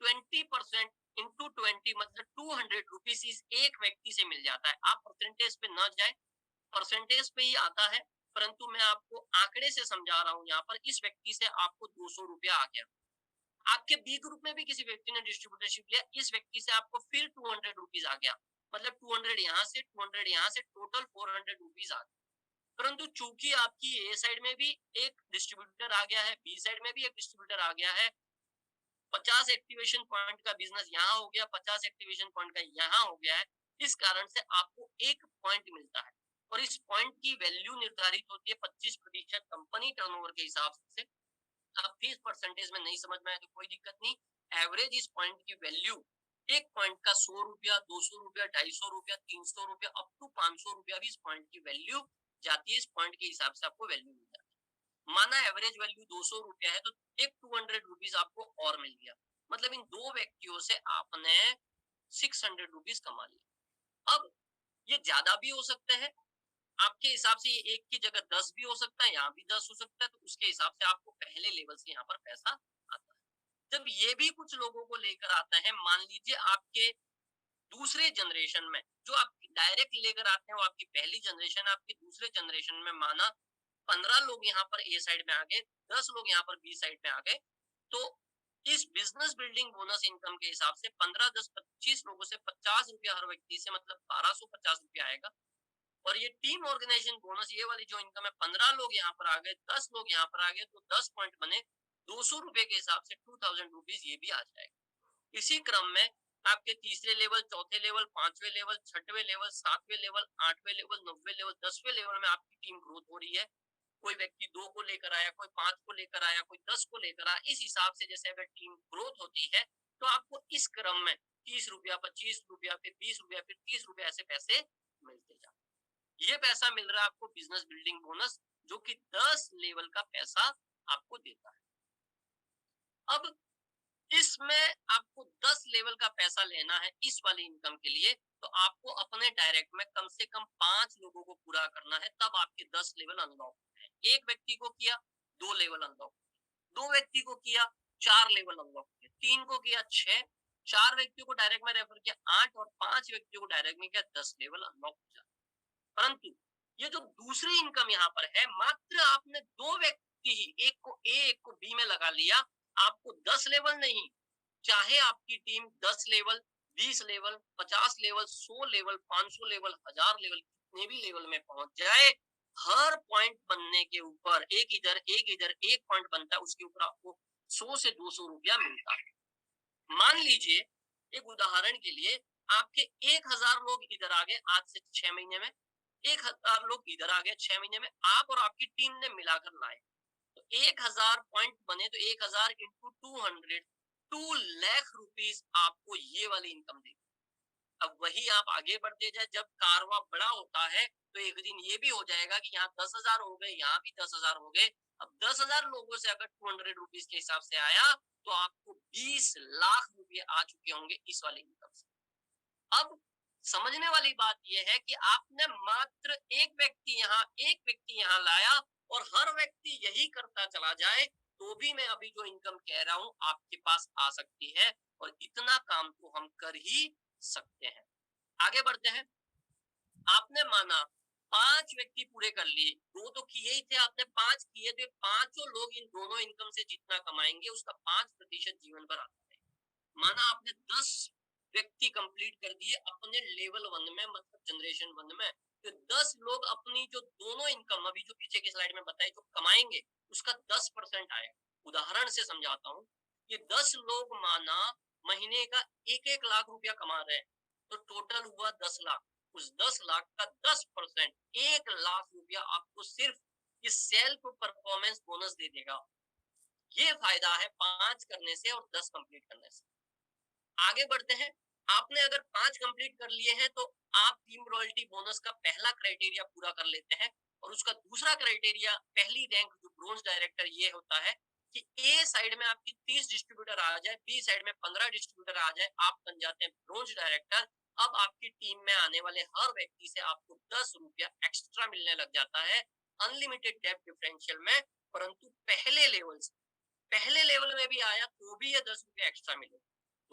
20% इंटू 20 मतलब 200 रुपीज इस एक व्यक्ति से मिल जाता है। आप परसेंटेज पे न जाए, परसेंटेज पे ही आता है, परंतु मैं आपको आंकड़े से समझा रहा हूँ। यहाँ पर इस व्यक्ति से आपको 200 रुपया आ गया। आपके बी ग्रुप में भी किसी व्यक्ति ने डिस्ट्रीब्यूटरशिप लिया, इस व्यक्ति से आपको फिर 200 रुपीज आ गया, मतलब 200 यहाँ से 200 यहाँ से, टोटल 400 रुपीज आ गया। परंतु चूंकि आपकी ए साइड में भी एक डिस्ट्रीब्यूटर आ गया है, बी साइड में भी एक डिस्ट्रीब्यूटर आ गया है, 50 एक्टिवेशन पॉइंट का बिजनेस यहाँ हो गया, 50 एक्टिवेशन पॉइंट का यहाँ हो गया है, इस कारण से आपको एक पॉइंट मिलता है। और इस पॉइंट की वैल्यू निर्धारित होती है 25% कंपनी टर्नओवर के हिसाब से। आप 30% में नहीं समझ में आए तो कोई दिक्कत नहीं। एवरेज इस पॉइंट की वैल्यू, एक पॉइंट का 100 रुपया, 200 रुपया, 250 रुपया, 300 रुपया, अप टू 500 रुपया भी इस पॉइंट की वैल्यू जाती है। इस पॉइंट के हिसाब से आपको वैल्यू मिल जाती है। माना एवरेज वैल्यू 200 रुपया है तो एक 200 रुपीज आपको और मिल गया, मतलब इन दो व्यक्तियों से आपने 600 रुपीज कमा लिया। अब ये ज्यादा भी हो सकते हैं, आपके हिसाब से ये एक की जगह 10 भी हो सकता है, यहाँ भी 10 हो सकता है, तो उसके हिसाब से आपको पहले लेवल से यहाँ पर पैसा आता है। जब ये भी कुछ लोगों को लेकर आता है, मान लीजिए आपके दूसरे जनरेशन में जो आप डायरेक्ट लेकर आते हैं वो आपकी पहली जनरेशन, आपकी दूसरे जनरेशन में माना 15 लोग यहाँ पर ए साइड में आ गए, 10 लोग यहाँ पर बी साइड में आ गए, तो इस बिजनेस बिल्डिंग बोनस इनकम के हिसाब से 15, 10, 25 लोगों से 50 रुपया हर व्यक्ति से, मतलब 1250 रुपया आएगा। और ये टीम ऑर्गेनाइजेशन बोनस, ये वाली जो इनकम है, 15 लोग यहाँ पर आ गए, 10 लोग यहाँ पर आ गए, तो 10 पॉइंट बने 200 रुपए के हिसाब से 2000 रुपीज ये भी आ जाएगा। इसी क्रम में आपके तीसरे लेवल, चौथे लेवल, पांचवें लेवल, छठवें लेवल, सातवें लेवल, आठवें लेवल, 9वें लेवल, 10वें लेवल में आपकी टीम ग्रोथ हो रही है। कोई व्यक्ति 2 को लेकर आया, कोई 5 को लेकर आया, कोई 10 को लेकर आया। इस हिसाब से जैसे अगर टीम ग्रोथ होती है तो आपको इस क्रम में 30 रुपया, 25 रुपया, फिर 20 रुपया, फिर 30 रुपया, ऐसे पैसे मिलते जाते। ये पैसा मिल रहा है आपको बिजनेस बिल्डिंग बोनस, जो कि 10 लेवल का पैसा आपको देता है। अब इसमें आपको 10 लेवल का पैसा लेना है इस वाली इनकम के लिए, तो आपको अपने डायरेक्ट में कम से कम 5 लोगों को पूरा करना है, तब आपके 10 लेवल अनलॉक होते हैं। एक व्यक्ति को किया 2 लेवल अनलॉक, 2 व्यक्ति को किया 4 लेवल अनलॉक किया, 3 को किया 6, 4 व्यक्तियों को डायरेक्ट में रेफर किया 8, और 5 व्यक्तियों को डायरेक्ट में किया 10 लेवल अनलॉक हो जाता। परंतु ये जो दूसरी इनकम यहाँ पर है, मात्र आपने 2 व्यक्ति ही, एक को ए एक को बी में लगा लिया, आपको 10 लेवल नहीं, चाहे आपकी team 10 level, 20 level, 50 level, 100 level, 500 level, 1000 level, कितने भी लेवल में पहुंच जाए, हर पॉइंट बनने के ऊपर एक पॉइंट बनता है, उसके ऊपर आपको 100 से 200 रुपया मिलता है। मान लीजिए एक उदाहरण के लिए, आपके 1000 लोग इधर आ गए आज से 6 महीने में, 1000 लोग इधर आ गए 6 महीने में, आप और आपकी टीम ने मिलाकर लाए, तो 1000 पॉइंट बने, तो 1000 इंटू 200, 2 लाख रुपीज आपको ये वाली इनकम देगी। अब वही आप आगे बढ़ते जाए, जब कारवा बड़ा होता है तो एक दिन ये भी हो जाएगा कि यहाँ 10,000 हो गए, यहाँ भी 10,000 हो गए। अब 10,000 लोगों से अगर 200 रुपीज के हिसाब से आया, तो आपको 20 लाख रुपए आ चुके होंगे इस वाले इनकम से। अब समझने वाली बात यह है कि आपने मात्र एक व्यक्ति यहाँ लाया, और हर व्यक्ति यही करता चला जाए, तो भी मैं अभी जो इनकम कह रहा हूँ आपके पास आ सकती है, और इतना काम तो हम कर ही सकते हैं। आगे बढ़ते हैं। आपने माना 5 व्यक्ति पूरे कर लिए, 2 तो किए ही थे, आपने 5 किए, तो पांचों लोग इन दोनों इनकम से जितना कमाएंगे उसका 5% जीवन भर आता है। माना आपने 10 व्यक्ति कंप्लीट कर दिए अपने लेवल 1 में, मतलब जनरेशन 1 में, तो 10 लोग अपनी जो दोनों इनकम अभी जो पीछे की स्लाइड में बताई जो कमाएंगे, उसका 10% आएगा। उदाहरण से समझाता हूँ, ये 10 लोग माना महीने का 1-1 लाख रुपया कमा रहे हैं, तो टोटल हुआ 10 लाख। उस 10 लाख का 10%, 1 लाख रुपया आपको सिर्फ ये सेल्फ परफॉर्मेंस बोनस दे देगा। ये फायदा है 5 करने से और 10 कंप्लीट करने से। आगे बढ़ते हैं। आपने अगर 5 कंप्लीट कर लिए हैं, तो आप टीम रॉयल्टी बोनस का पहला क्राइटेरिया पूरा कर लेते हैं, और उसका दूसरा क्राइटेरिया, पहली रैंक जो ब्रोंज डायरेक्टर, ये होता है कि ए साइड में आपकी 30 डिस्ट्रीब्यूटर आ जाए, बी साइड में 15 डिस्ट्रीब्यूटर आ जाए, आप बन जाते हैं ब्रोंज डायरेक्टर। अब आपकी टीम में आने वाले हर व्यक्ति से आपको 10 रुपया एक्स्ट्रा मिलने लग जाता है, अनलिमिटेड डेप्थ डिफरेंशियल में। परंतु पहले लेवल में भी आया तो भी ये 10 रुपया एक्स्ट्रा मिले।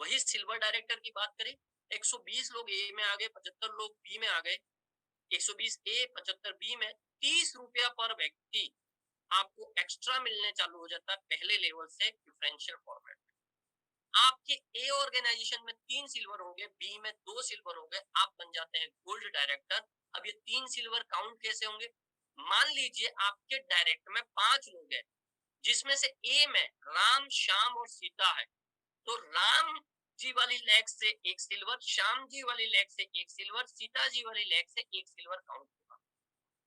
वही सिल्वर डायरेक्टर की बात करें, 120 लोग ए में आ गए, 75 लोग बी में आ गए, 120 ए 75 बी में, 30 रुपया पर व्यक्ति आपको एक्स्ट्रा मिलने चालू हो जाता है पहले लेवल से डिफरेंशियल फॉर्मेट में। आपके ए ऑर्गेनाइजेशन में 3 सिल्वर हो गए, बी में 2 सिल्वर हो गए, आप बन जाते हैं गोल्ड डायरेक्टर। अब ये 3 सिल्वर काउंट कैसे होंगे? मान लीजिए आपके डायरेक्ट में 5 लोग हैं, जिसमें से ए में राम, श्याम और सीता है, तो राम जी वाली लेग से 1 सिल्वर, श्याम जी वाली लेग से 1 सिल्वर, सीता जी वाली लेग से 1 सिल्वर काउंट होगा।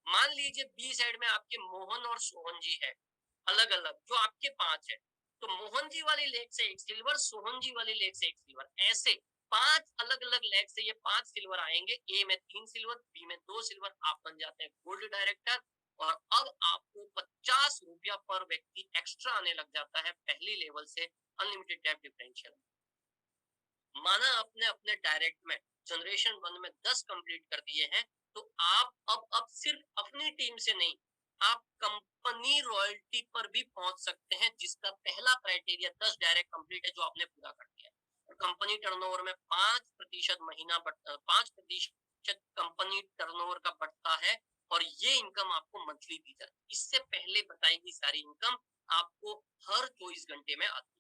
मान लीजिए बी साइड में आपके मोहन और सोहन जी है, अलग अलग, जो आपके 5 है, तो मोहन जी वाली लेग से 1 सिल्वर, सोहन जी वाली लेग से 1 सिल्वर, ऐसे 5 अलग अलग लेग से ये 5 सिल्वर आएंगे। ए में 3 सिल्वर, बी में 2 सिल्वर, आप बन जाते हैं गोल्ड डायरेक्टर। और अब आपको 50 रुपया पर व्यक्ति एक्स्ट्रा आने लग जाता है पहली लेवल से अनलिमिटेड डेप्थ डिफरेंशियल। माना आपने अपने डायरेक्ट में जनरेशन 1 में 10 कंप्लीट कर दिए हैं, तो आप अब सिर्फ अपनी टीम से नहीं, आप कंपनी रॉयल्टी पर भी पहुंच सकते हैं, जिसका पहला क्राइटेरिया 10 डायरेक्ट कंप्लीट है, जो आपने पूरा कर दिया। और कंपनी टर्नओवर में 5% महीना 5% कंपनी टर्नओवर का बढ़ता है, और ये इनकम आपको मंथली दी जाती है। इससे पहले बताई गई सारी इनकम आपको हर 24 घंटे में आती है।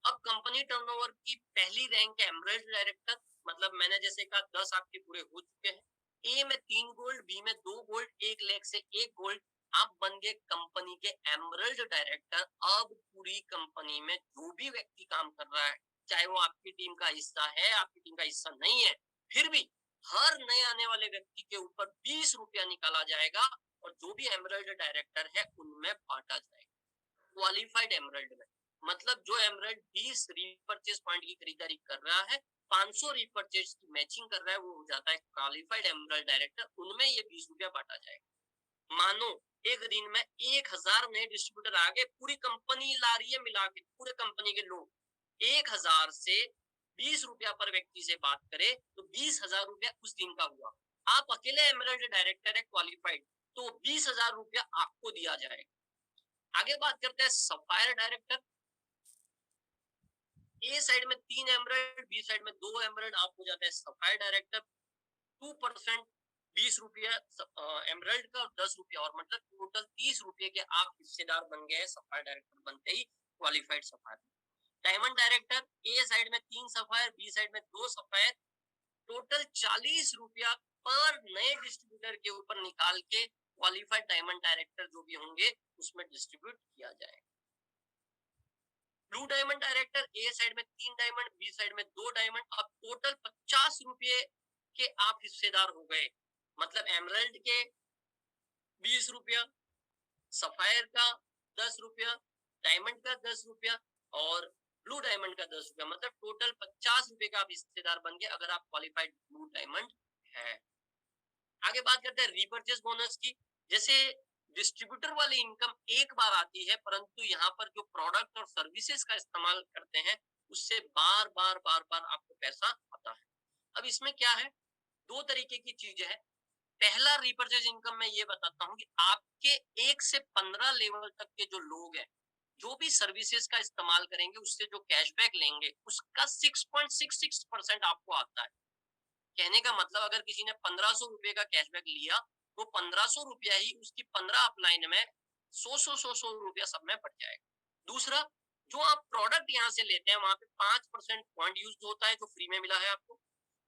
अब कंपनी टर्नओवर की पहली रैंक है एमरल्ड डायरेक्टर, मतलब मैंने जैसे कहा 10 आपके पूरे हो चुके हैं। ए में 3 गोल्ड, बी में 2 गोल्ड, एक लेग से 1 गोल्ड, आप बन गए कंपनी के एमरल्ड डायरेक्टर। अब पूरी कंपनी में जो भी व्यक्ति काम कर रहा है, चाहे वो आपकी टीम का हिस्सा है, आपकी टीम का हिस्सा नहीं है, फिर भी हर नए आने वाले व्यक्ति के ऊपर 20 रुपया निकाला जाएगा, और जो भी एमरल्ड डायरेक्टर है उनमें बांटा जाएगा। क्वालिफाइड एमरल्ड में, मतलब जो एमरल्ड 20 रीपर्चेज पॉइंट की खरीदारी कर रहा है, 500 रीपर्चेज की मैचिंग कर रहा है, वो हो जाता है क्वालिफाइड एमरल्ड डायरेक्टर। उनमें ये 20 रुपया बांटा जाएगा। मानो एक दिन में 1000 नए डिस्ट्रीब्यूटर आ गए, पूरी कंपनी ला रही है मिला के, पूरे कंपनी के लोग 1000 से 20 रुपया पर व्यक्ति से बात करें, तो 20,000 रुपया उस दिन का हुआ। आप अकेले एमरल्ड डायरेक्टर है क्वालिफाइड, तो 20,000 रुपया आपको दिया जाएगा। आगे बात करते हैं सफायर डायरेक्टर। ए साइड में 3 एमरल्ड, बी साइड में 2 एमरल्ड, आप हो जाते हैं सफायर डायरेक्टर। 2% 20 रुपया एमरल्ड का, 10 रुपया और, मतलब टोटल 30 रुपये के आप हिस्सेदार बन गए सफायर डायरेक्टर बनते ही, क्वालिफाइड सफायर। डायमंड डायरेक्टर ए साइड में 3 सफायर, बी साइड में 2 सफायर, टोटल 40 रुपया पर नए डिस्ट्रीब्यूटर के ऊपर निकाल के क्वालिफाइड डायमंड डायरेक्टर जो भी होंगे उसमें डिस्ट्रीब्यूट किया जाएगा। ब्लू डायमंड डायरेक्टर ए साइड में 3 डायमंड, बी साइड में 2 डायमंड, अब टोटल 50 रुपये के आप हिस्सेदार हो गए। मतलब एमरल्ड के 20 रुपया, सफायर का 10 रुपया, डायमंड का 10 रुपया और ब्लू डायमंड का 10 रुपया, मतलब टोटल 50 रुपए का आप हिस्सेदार बन गए अगर आप क्वालिफाइड ब्लू डायमंड है। आगे बात करते हैं रीपरचेज बोनस की। जैसे डिस्ट्रीब्यूटर वाली इनकम एक बार आती है, परंतु यहाँ पर जो प्रोडक्ट और सर्विसेज का इस्तेमाल करते हैं उससे बार बार आपको पैसा आता है। अब इसमें क्या है, दो तरीके की चीजें है। पहला रीपरचेज इनकम में ये बताता हूँ कि आपके 1 से 15 लेवल तक के जो लोग हैं, जो भी सर्विसेज का इस्तेमाल करेंगे उससे जो कैशबैक लेंगे उसका 6.66% आपको आता है। कहने का मतलब अगर किसी ने 1500 रुपए का कैशबैक लिया तो 1500 रुपया ही उसकी 15 अपलाइन में 100 रुपया सब में बढ़ जाएगा। दूसरा, जो आप प्रोडक्ट यहाँ से लेते हैं वहां पे 5% पॉइंट यूज होता है जो फ्री में मिला है आपको।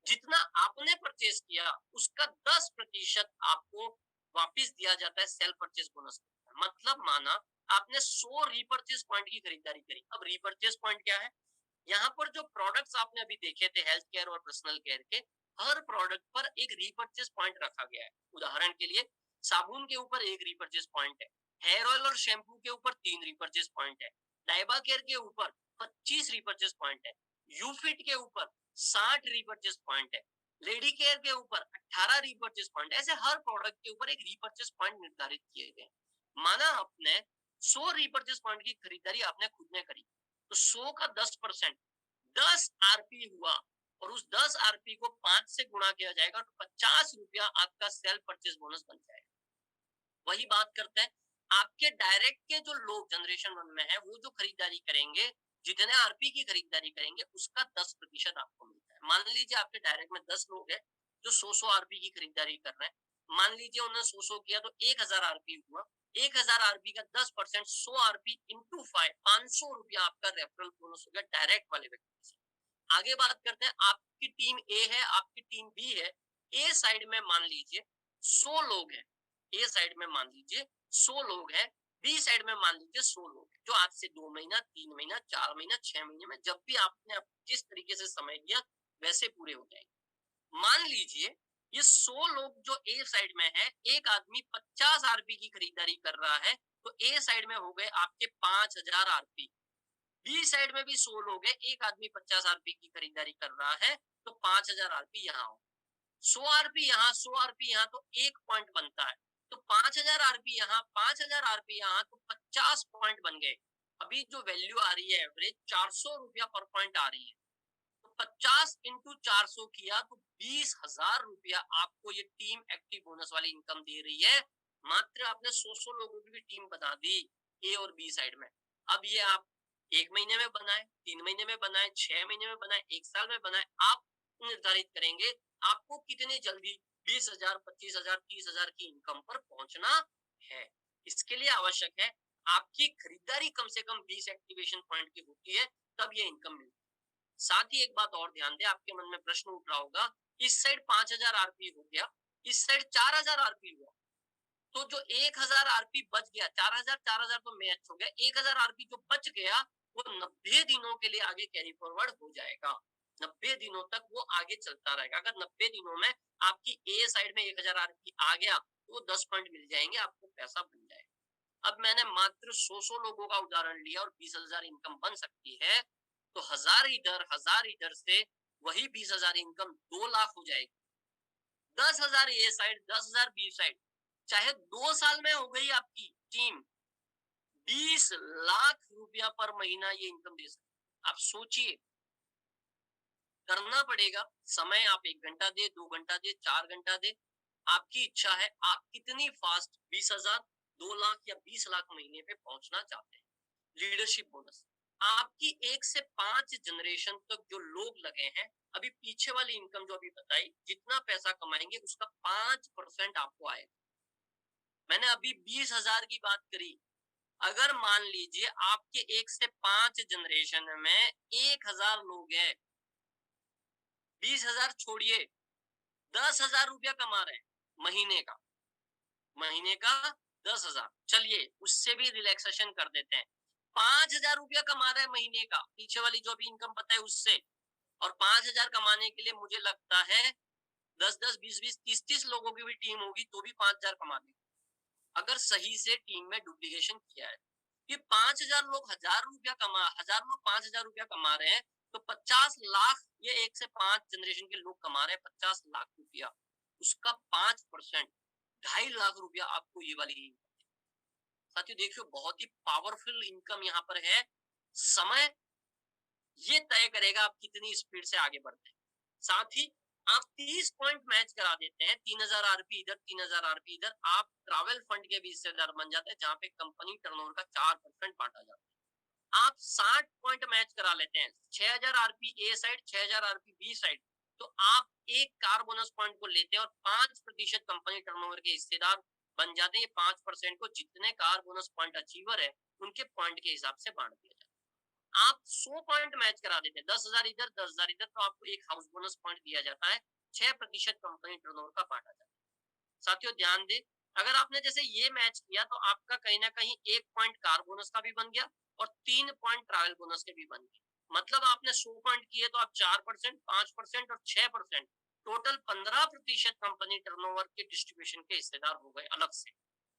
जितना आपने परचेज किया उसका 10% आपको वापस दिया जाता है सेल्फ परचेज बोनस। मतलब माना आपने 100 रीपरचेज पॉइंट की खरीदारी करी। अब रीपरचेज पॉइंट क्या है, यहाँ पर जो प्रोडक्ट्स आपने अभी देखे थे हेल्थ केयर और पर्सनल केयर के, हर प्रोडक्ट पर एक रीपरचेज पॉइंट रखा गया है। उदाहरण के लिए साबुन के ऊपर 1 रीपरचेज पॉइंट है, हेयर ऑयल और शैम्पू के ऊपर 3 रीपरचेज पॉइंट है, डाइबा केयर के ऊपर 25 रीपरचेज पॉइंट है, यूफिट के ऊपर 60 रीपरचेज पॉइंट है, लेडी केयर के ऊपर 18 रीपरचेज पॉइंट। ऐसे हर प्रोडक्ट के ऊपर एक रीपरचेज पॉइंट निर्धारित किए गए। माना आपने 100 रीपरचेज पॉइंट की खरीदारी आपने खुद ने करी तो 100 का 10% 10 आरपी हुआ और उस 10 आरपी को 5 से गुणा किया जाएगा तो 50 रुपया आपका सेल्फ परचेज बोनस बन जाएगा। वही बात करते हैं आपके डायरेक्ट के जो लोग जनरेशन 1 में है वो जो खरीदारी करेंगे, जितने आरपी की खरीदारी करेंगे उसका 10% आपको मिलता है। मान लीजिए आपके डायरेक्ट में 10 लोग हैं जो 100 आरपी की खरीदारी कर रहे हैं। मान लीजिए उन्होंने 100 किया तो 1000 आरपी हुआ। 1000 आरपी का 10% 100 आरपी इंटू 5 500 रुपया आपका रेफरल बोनस हो गया डायरेक्ट वाले व्यक्ति से। आगे बात करते हैं, आपकी टीम ए है, आपकी टीम बी है। ए साइड में मान लीजिए 100 लोग हैं, ए साइड में मान लीजिए 100 लोग हैं, बी साइड में मान लीजिए 100 लोग हैं, जो आज से 2 महीना 3 महीना 4 महीना 6 महीने में जब भी आपने जिस तरीके से समय दिया वैसे पूरे हो जाएंगे। मान लीजिए ये 100 लोग जो ए साइड में है, एक आदमी 50 आरपी की खरीदारी कर रहा है तो ए साइड में हो गए आपके 5000 आरपी। बी साइड में भी 100 लोग हैं, एक आदमी 50 आरपी की खरीदारी कर रहा है तो 5000 आरपी यहाँ हो, 100 आरपी यहाँ 100 आरपी यहाँ तो 1 पॉइंट बनता है। तो 5000 आरपी यहाँ 5000 आरपी यहाँ तो 50 पॉइंट बन गए। अभी जो वैल्यू आ रही है एवरेज 400 रुपया पर पॉइंट आ रही है। तो 50 इंटू 400 किया तो 20,000 रुपया आपको ये टीम एक्टिव बोनस वाली इनकम दे रही है। मात्र आपने 100 लोगों की भी टीम बना दी ए और बी साइड में। अब ये आप 1 महीने में बनाए, 3 महीने में बनाए, 6 महीने में बनाए, 1 साल में बनाए, आप निर्धारित करेंगे आपको कितनी जल्दी 20,000 25,000 30,000 की इनकम पर पहुंचना है। इसके लिए आवश्यक है आपकी खरीदारी कम से कम 20 एक्टिवेशन पॉइंट की होती है, तब ये इनकम मिलती है। साथ ही एक बात और ध्यान दें, आपके मन में प्रश्न उठ रहा होगा, इस साइड 5000 आरपी हो गया, इस साइड 4000 आरपी हुआ, तो जो 1000 आरपी बच गया, 4000 तो मैच हो गया, 1000 आरपी जो बच गया वो 90 दिनों के लिए आगे कैरी फॉरवर्ड हो जाएगा। 90 दिनों तक वो आगे चलता रहेगा। अगर 90 दिनों में आपकी ए साइड में 1000 आरपी आ गया तो 10 पॉइंट मिल जाएंगे, आपको पैसा बन जाएगा। अब मैंने मात्र 100 लोगों का उदाहरण लिया और 20,000 इनकम बन सकती है, तो 1000 इधर से वही 20,000 इनकम 2 लाख हो जाएगी। 10,000 ए साइड 10,000 बी साइड, चाहे 2 साल में हो गई आपकी टीम 20 लाख रुपया पर महीना ये इनकम दे सकती। आप सोचिए, करना पड़ेगा। समय आप 1 घंटा दे, 2 घंटा दे, 4 घंटा दे, आपकी इच्छा है आप कितनी फास्ट 20,000 2 लाख या 20 लाख महीने पे पहुंचना चाहते हैं। लीडरशिप बोनस आपकी 1 से 5 जनरेशन तक जो लोग लगे हैं, अभी पीछे वाली इनकम जो अभी बताई, जितना पैसा कमाएंगे उसका 5% आपको आएगा। मैंने अभी 20,000 की बात करी, अगर मान लीजिए आपके 1 से 5 जनरेशन में 1000 लोग हैं, 20,000 छोड़िए, 10,000 रुपया कमा रहे हैं महीने का 10,000। चलिए उससे भी रिलैक्सेशन कर देते हैं, 5,000 रुपया कमा रहे हैं महीने का, पीछे वाली जो भी इनकम पता है उससे, और 5,000 कमाने के लिए मुझे लगता है 10-10, 20-20, 30-30 लोगों की भी टीम होगी तो भी 5,000 कमा देंगे, अगर सही से टीम में डुप्लीकेशन किया है। ये 5,000 लोग 1,000 लोग 5,000 रुपया कमा रहे हैं, तो 50 लाख, ये 1 से 5 जनरेशन के लोग कमा रहे हैं 50 लाख रुपया, उसका 5%, 2.5 लाख रुपया आपको ये वाली। साथियों देखियो, बहुत ही पावरफुल इनकम यहाँ पर है। समय ये तय करेगा आप कितनी स्पीड से आगे बढ़ते हैं। साथ ही आप 30 पॉइंट मैच करा देते हैं, 3,000 आरपी इधर, 3,000 आरपी इधर, आप ट्रैवल फंड के भी हिस्सेदार बन जाते हैं, जहां पे कंपनी टर्नओवर का 4% बांटा जाता है। आप 60 पॉइंट मैच करा लेते हैं, 6,000 आरपी ए साइड, 6,000 आरपी बी साइड, तो आप एक कार बोनस पॉइंट को लेते हैं और 5% कंपनी टर्नओवर के हिस्सेदार बन जाते हैं। 5% को जितने कार बोनस पॉइंट अचीवर है उनके पॉइंट के हिसाब से बांट दिया जाता है। आप 100 पॉइंट मैच करा देते हैं, 10,000 इधर 10,000 इधर, तो आपको एक हाउस बोनस पॉइंट दिया जाता है, 6% कंपनी टर्नओवर का बांटा जाता है। साथियों ध्यान दें, अगर आपने जैसे ये मैच किया तो आपका कहीं ना कहीं 1 पॉइंट कार बोनस का भी बन गया और 3 पॉइंट ट्रैवल बोनस के भी बन गए। मतलब आपने 100 पॉइंट किए तो आप 4%, 5% और 6%, टोटल 15% कंपनी टर्नओवर के डिस्ट्रीब्यूशन के हिस्सेदार हो गए अलग से।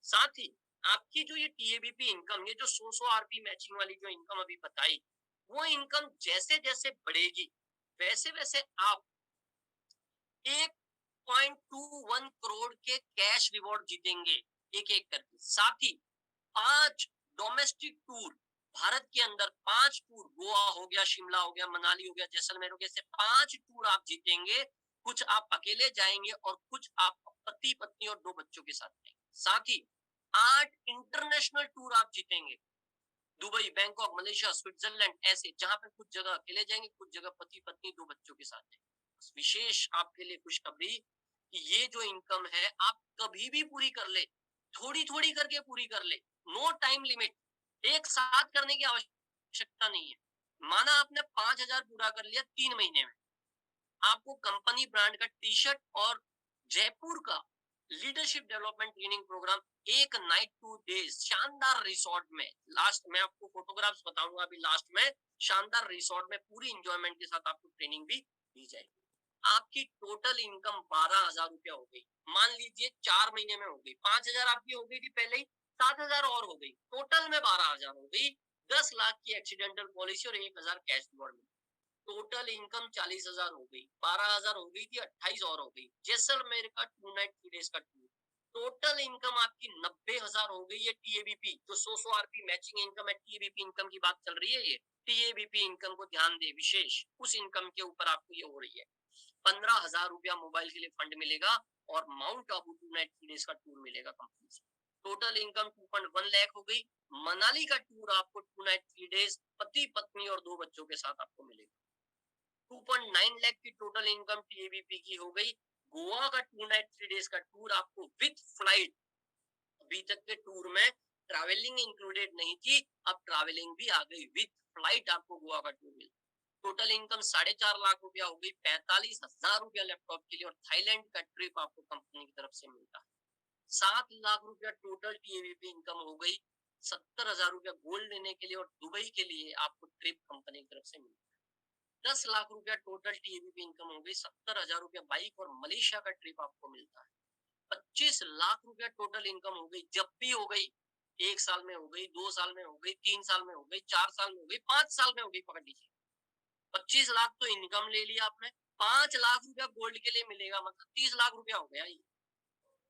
साथ ही आपकी जो ये टीएबीपी इनकम, ये जो 100 आरपी मैचिंग वाली जो इनकम अभी बताई, वो इनकम जैसे जैसे बढ़ेगी वैसे वैसे आप 1.21 करोड़ के कैश रिवॉर्ड जीतेंगे एक एक करके। साथ ही 5 डोमेस्टिक टूर भारत के अंदर, 5 टूर, गोवा हो गया, शिमला हो गया, मनाली हो गया, जैसलमेर हो गया, ऐसे 5 टूर आप जीतेंगे। कुछ आप अकेले जाएंगे और कुछ आप पति पत्नी और 2 बच्चों के साथ जाएंगे। साथ ही 8 इंटरनेशनल टूर आप जीतेंगे, दुबई, बैंकॉक, मलेशिया, स्विट्जरलैंड, ऐसे जहां पे कुछ जगह अकेले जाएंगे, कुछ जगह पति पत्नी 2 बच्चों के साथ जाएंगे। विशेष आपके लिए खुशखबरी कि ये जो इनकम है आप कभी भी पूरी कर ले, थोड़ी थोड़ी करके पूरी कर ले, नो टाइम लिमिट, एक साथ करने की आवश्यकता नहीं है। माना आपने 5,000 पूरा कर लिया 3 महीने में, आपको कंपनी ब्रांड का टी शर्ट और जयपुर का लीडरशिप डेवलपमेंट ट्रेनिंग प्रोग्राम, एक नाइट 2 डेज शानदार रिसोर्ट में, लास्ट में आपको फोटोग्राफ्स बताऊंगा अभी लास्ट में, शानदार रिसोर्ट में पूरी एंजॉयमेंट के साथ आपको ट्रेनिंग भी दी जाएगी। आपकी टोटल इनकम 12,000 रुपया हो गई। मान लीजिए 4 महीने में हो गई, 5,000 आपकी हो गई थी पहले ही, 7,000 और हो गई, टोटल में 12,000 हो गई। 10 लाख की एक्सीडेंटल पॉलिसी और 1,000 कैश रिवॉर्ड में टोटल इनकम 40,000 हो गई। 12,000 हो गई थी, 28 और हो गई। जैसलमेर का 2 नाइट 3 डेज का टूर, टोटल इनकम आपकी 90,000 हो गई है। टीएबीपी जो 100 आरपी मैचिंग इनकम है, टीएबीपी इनकम की बात चल रही है, ये टीएबीपी इनकम को ध्यान दे विशेष, उस इनकम के ऊपर आपको ये हो रही है। 15,000 रुपया मोबाइल के लिए फंड मिलेगा और माउंट आबू 2 नाइट 3 डेज का टूर मिलेगा कंपनी से। टोटल इनकम 2.1 लाख हो गई। मनाली का टूर आपको 2 नाइट 3 डेज पति पत्नी और 2 बच्चों के साथ आपको मिलेगा। 2.9 लाख की टोटल इनकम टीएबीपी की हो गई। गोवा का 2 नाइट 3 डेज का टूर आपको विद फ्लाइट, अभी तक के टूर में ट्रैवलिंग इंक्लूडेड नहीं थी, अब ट्रैवलिंग भी आ गई, विद फ्लाइट आपको गोवा का टूर मिला। टोटल इनकम 4.5 लाख रुपया हो गई। 45,000 रुपया लैपटॉप के लिए और थाईलैंड का ट्रिप आपको कंपनी की तरफ से मिलता है। 7 लाख रुपया टोटल टीएबीपी इनकम हो गई। 70,000 रुपया गोल्ड लेने के लिए और दुबई के लिए आपको ट्रिप कंपनी की तरफ से मिलता है। 10 लाख रुपया टोटल टीएबीपी इनकम हो गई। 70,000 रुपया बाइक और मलेशिया का ट्रिप आपको मिलता है। 25 लाख रुपया टोटल इनकम हो गई, जब भी हो गई, 1 साल में हो गई, 2 साल में हो गई, 3 साल में हो गई, 4 साल में हो गई, 5 साल में हो गई, पकड़ लीजिए। 25 लाख तो इनकम ले लिया आपने, 5 लाख रुपया गोल्ड के लिए मिलेगा, मतलब 30 लाख रुपया हो गया। ये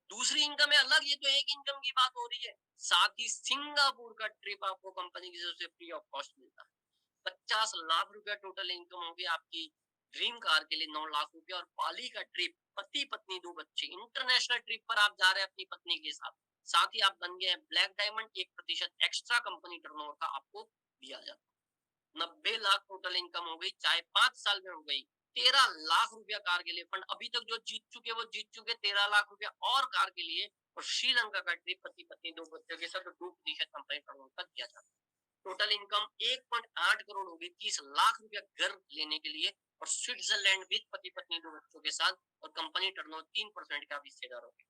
दूसरी इनकम है अलग, ये तो एक इनकम की बात हो रही है। साथ ही सिंगापुर का ट्रिप आपको कंपनी की तरफ से फ्री ऑफ कॉस्ट मिलता है। 50 लाख रुपया टोटल इनकम होगी आपकी। ड्रीम कार के लिए 9 लाख रुपया और बाली का ट्रिप, पति पत्नी 2 बच्चे, इंटरनेशनल ट्रिप पर आप जा रहे हैं अपनी पत्नी के साथ। साथ ही आप बन गए हैं black diamond, 1% extra company turnover का आपको दिया जाता है। 90 लाख टोटल इनकम हो गई, चाहे 5 साल में हो गई। 13 लाख रुपया कार के लिए फंड, अभी तक जो जीत चुके वो जीत चुके 13 लाख रुपया और कार के लिए और श्रीलंका का ट्रिप पति पत्नी 2 बच्चों के साथ 2% कंपनी टर्नओवर का दिया जाता है। टोटल इनकम 1.8 करोड़ होगी 30 लाख रुपया घर लेने के लिए, और स्विट्जरलैंड विद पति पत्नी 2 बच्चों के साथ, और कंपनी टर्नओवर 3% का हिस्सेदार होगी।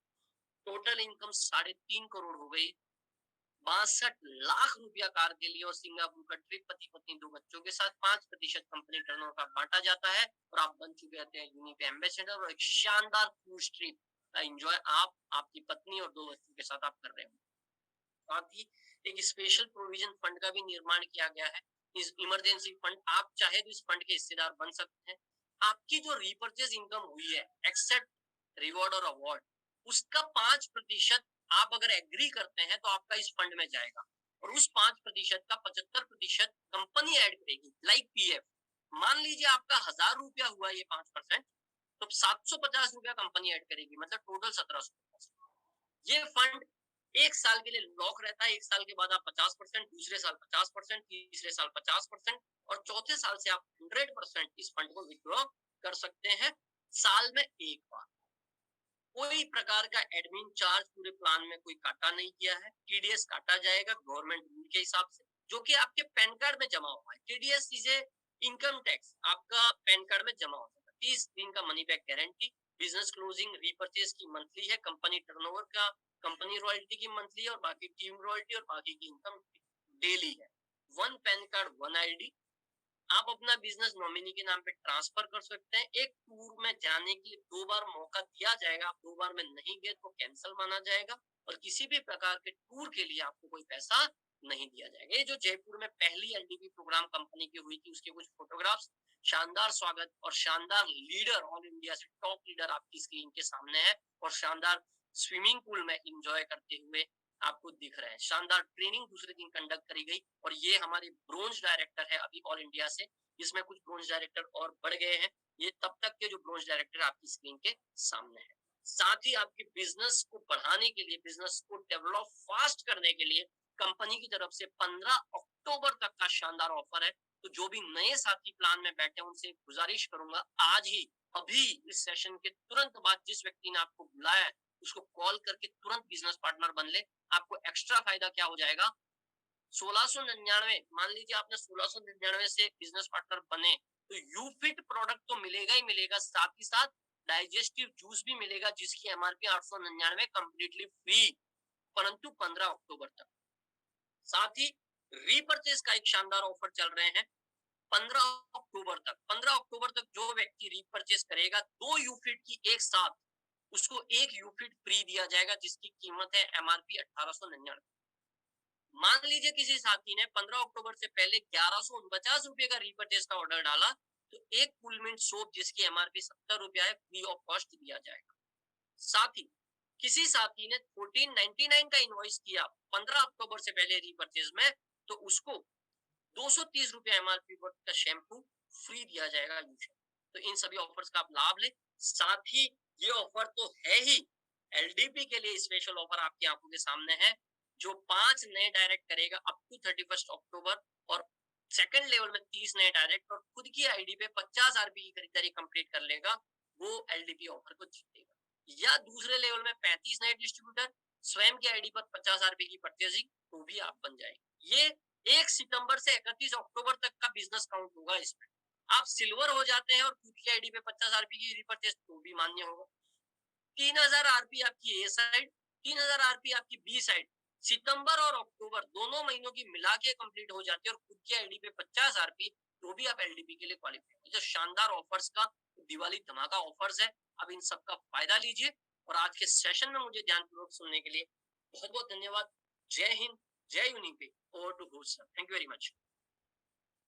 टोटल इनकम 3.5 करोड़ हो गई, 62 लाख रुपया कार के लिए, और सिंगापुर का ट्रिप पति पत्नी 2 बच्चों के साथ 5% कंपनी टर्नओवर का बांटा जाता है, और आप बन चुके हैं यूनिपे एम्बेसडर, और एक शानदार क्रूज ट्रिप का एंजॉय आप, आपकी पत्नी और 2 बच्चों के साथ आप कर रहे हो। साथ ही एक स्पेशल प्रोविजन फंड का भी निर्माण किया गया है। इस इमरजेंसी फंड, आप चाहे तो इस फंड के हिस्सेदार बन सकते हैं। आपकी जो रिपर्चेज इनकम हुई है एक्सेप्ट रिवॉर्ड और अवार्ड, उसका 5% आप अगर एग्री करते हैं तो आपका इस फंड में जाएगा, और उस 5% का 75% कंपनी ऐड करेगी, लाइक पीएफ। मान लीजिए आपका 1000 रुपया हुआ ये 5%, तो 750 रुपया कंपनी ऐड करेगी, मतलब टोटल 1750। ये फंड 1 साल के लिए लॉक रहता है। 1 साल के बाद आप 50%, दूसरे साल 50%, तीसरे साल 50%, और चौथे साल से आप 100% इस फंड को विथड्रॉ कर सकते हैं, साल में एक बार। कोई प्रकार का एडमिन चार्ज पूरे प्लान में कोई काटा नहीं किया है। टीडीएस काटा जाएगा गवर्नमेंट रूल के हिसाब से, जो कि आपके पैन कार्ड में जमा हुआ है। TDS is a income tax, आपका पैन कार्ड में जमा हो जाएगा। 30 दिन का money back guarantee, business closing repurchase की मंथली है, कंपनी टर्नओवर का, कंपनी रॉयल्टी की मंथली, और बाकी टीम रॉयल्टी और बाकी की इनकम डेली है। 1 पैन कार्ड 1 आईडी। आप अपना बिजनेस नॉमिनी के नाम पे ट्रांसफर कर सकते हैं। एक टूर में जाने के लिए 2 बार मौका दिया जाएगा, आप 2 बार में नहीं गए तो कैंसिल माना जाएगा, और किसी भी प्रकार के टूर के लिए आपको कोई पैसा नहीं दिया जाएगा। ये जो जयपुर में पहली एलडीपी प्रोग्राम कंपनी की हुई थी, उसके कुछ फोटोग्राफ्स, शानदार स्वागत और शानदार लीडर, ऑल इंडिया से टॉप लीडर आपकी स्क्रीन के सामने है, और शानदार स्विमिंग पूल में एंजॉय करते हुए आपको दिख रहे हैं। शानदार ट्रेनिंग दूसरे दिन कंडक्ट करी गई, और ये हमारे ब्रोंज डायरेक्टर है अभी ऑल इंडिया से, इसमें कुछ ब्रोंज डायरेक्टर और बढ़ गए हैं। ये तब तक के जो ब्रोंज डायरेक्टर आपकी स्क्रीन के सामने है। साथ ही आपके बिजनेस को बढ़ाने के लिए, बिजनेस को डेवलप फास्ट करने के लिए कंपनी की तरफ से 15 अक्टूबर तक का शानदार ऑफर है। तो जो भी नए साथी प्लान में बैठे हैं, उनसे गुजारिश करूंगा, आज ही अभी इस सेशन के तुरंत बाद जिस व्यक्ति ने आपको बुलाया है उसको कॉल करके तुरंत बिजनेस पार्टनर बन ले। आपको एक्स्ट्रा फायदा क्या हो जाएगा, 1699, मान लीजिए आपने 1699 से बिजनेस पार्टनर बने, तो यूफिट प्रोडक्ट तो मिलेगा ही मिलेगा, साथ ही साथ डाइजेस्टिव जूस भी मिलेगा, जिसकी एमआरपी 899 कंप्लीटली फ्री, परंतु 15 अक्टूबर तक। साथ ही रीपर्चेज का एक शानदार ऑफर चल रहे हैं 15 अक्टूबर तक। 15 अक्टूबर तक जो व्यक्ति रीपर्चेज करेगा 2 यूफिट की एक साथ, उसको 1 यूफिट फ्री दिया जाएगा, जिसकी कीमत है एमआरपी 1899। मान लीजिए किसी साथी ने 15 अक्टूबर से पहले 1149 रुपए का रीपर्चेज का ऑर्डर डाला, तो एक कूलमिंट सोप जिसकी एमआरपी 70 रुपया है, फ्री ऑफ कॉस्ट दिया जाएगा। साथ ही किसी साथी ने 1499 का इनवॉइस किया 15 अक्टूबर से पहले रीपर्चेज में, तो उसको 230 रुपया एमआरपी का शैम्पू फ्री दिया जाएगा। तो इन सभी ऑफर्स का आप लाभ ले। साथ ही ये ऑफर तो है ही, एलडीपी के लिए स्पेशल ऑफर आपकी आंखों के सामने है। जो 5 नए डायरेक्ट करेगा अप टू 31 अक्टूबर, और सेकंड लेवल में 30 नए डायरेक्ट, और खुद की आईडी पे 50 आरपी की खरीदारी कंप्लीट कर लेगा, वो एलडीपी ऑफर को जीतेगा। या दूसरे लेवल में 35 नए डिस्ट्रीब्यूटर, स्वयं की आईडी पर 50 आरपी की परचेजिंग, तो भी आप बन जाएंगे। ये 1 सितंबर से 31 अक्टूबर तक का बिजनेस काउंट होगा। इसमें आप सिल्वर हो जाते हैं और खुद की आईडी पे 50 आरपी की रिपर्चेज, तो भी मान्य होगा। 3000 आरपी आपकी ए साइड, 3000 आरपी आपकी बी साइड, सितंबर और अक्टूबर दोनों महीनों की मिला के कंप्लीट हो जाती है, और खुद की आईडी पे 50 आरपी, तो भी आप एलडीपी के लिए क्वालिफाई। जो शानदार ऑफर्स का दिवाली धमाका ऑफर्स है, अब इन सब का फायदा लीजिए। और आज के सेशन में मुझे ध्यानपूर्वक सुनने के लिए बहुत बहुत धन्यवाद। जय हिंद, जय Unipay. Over to host sir, thank you very much.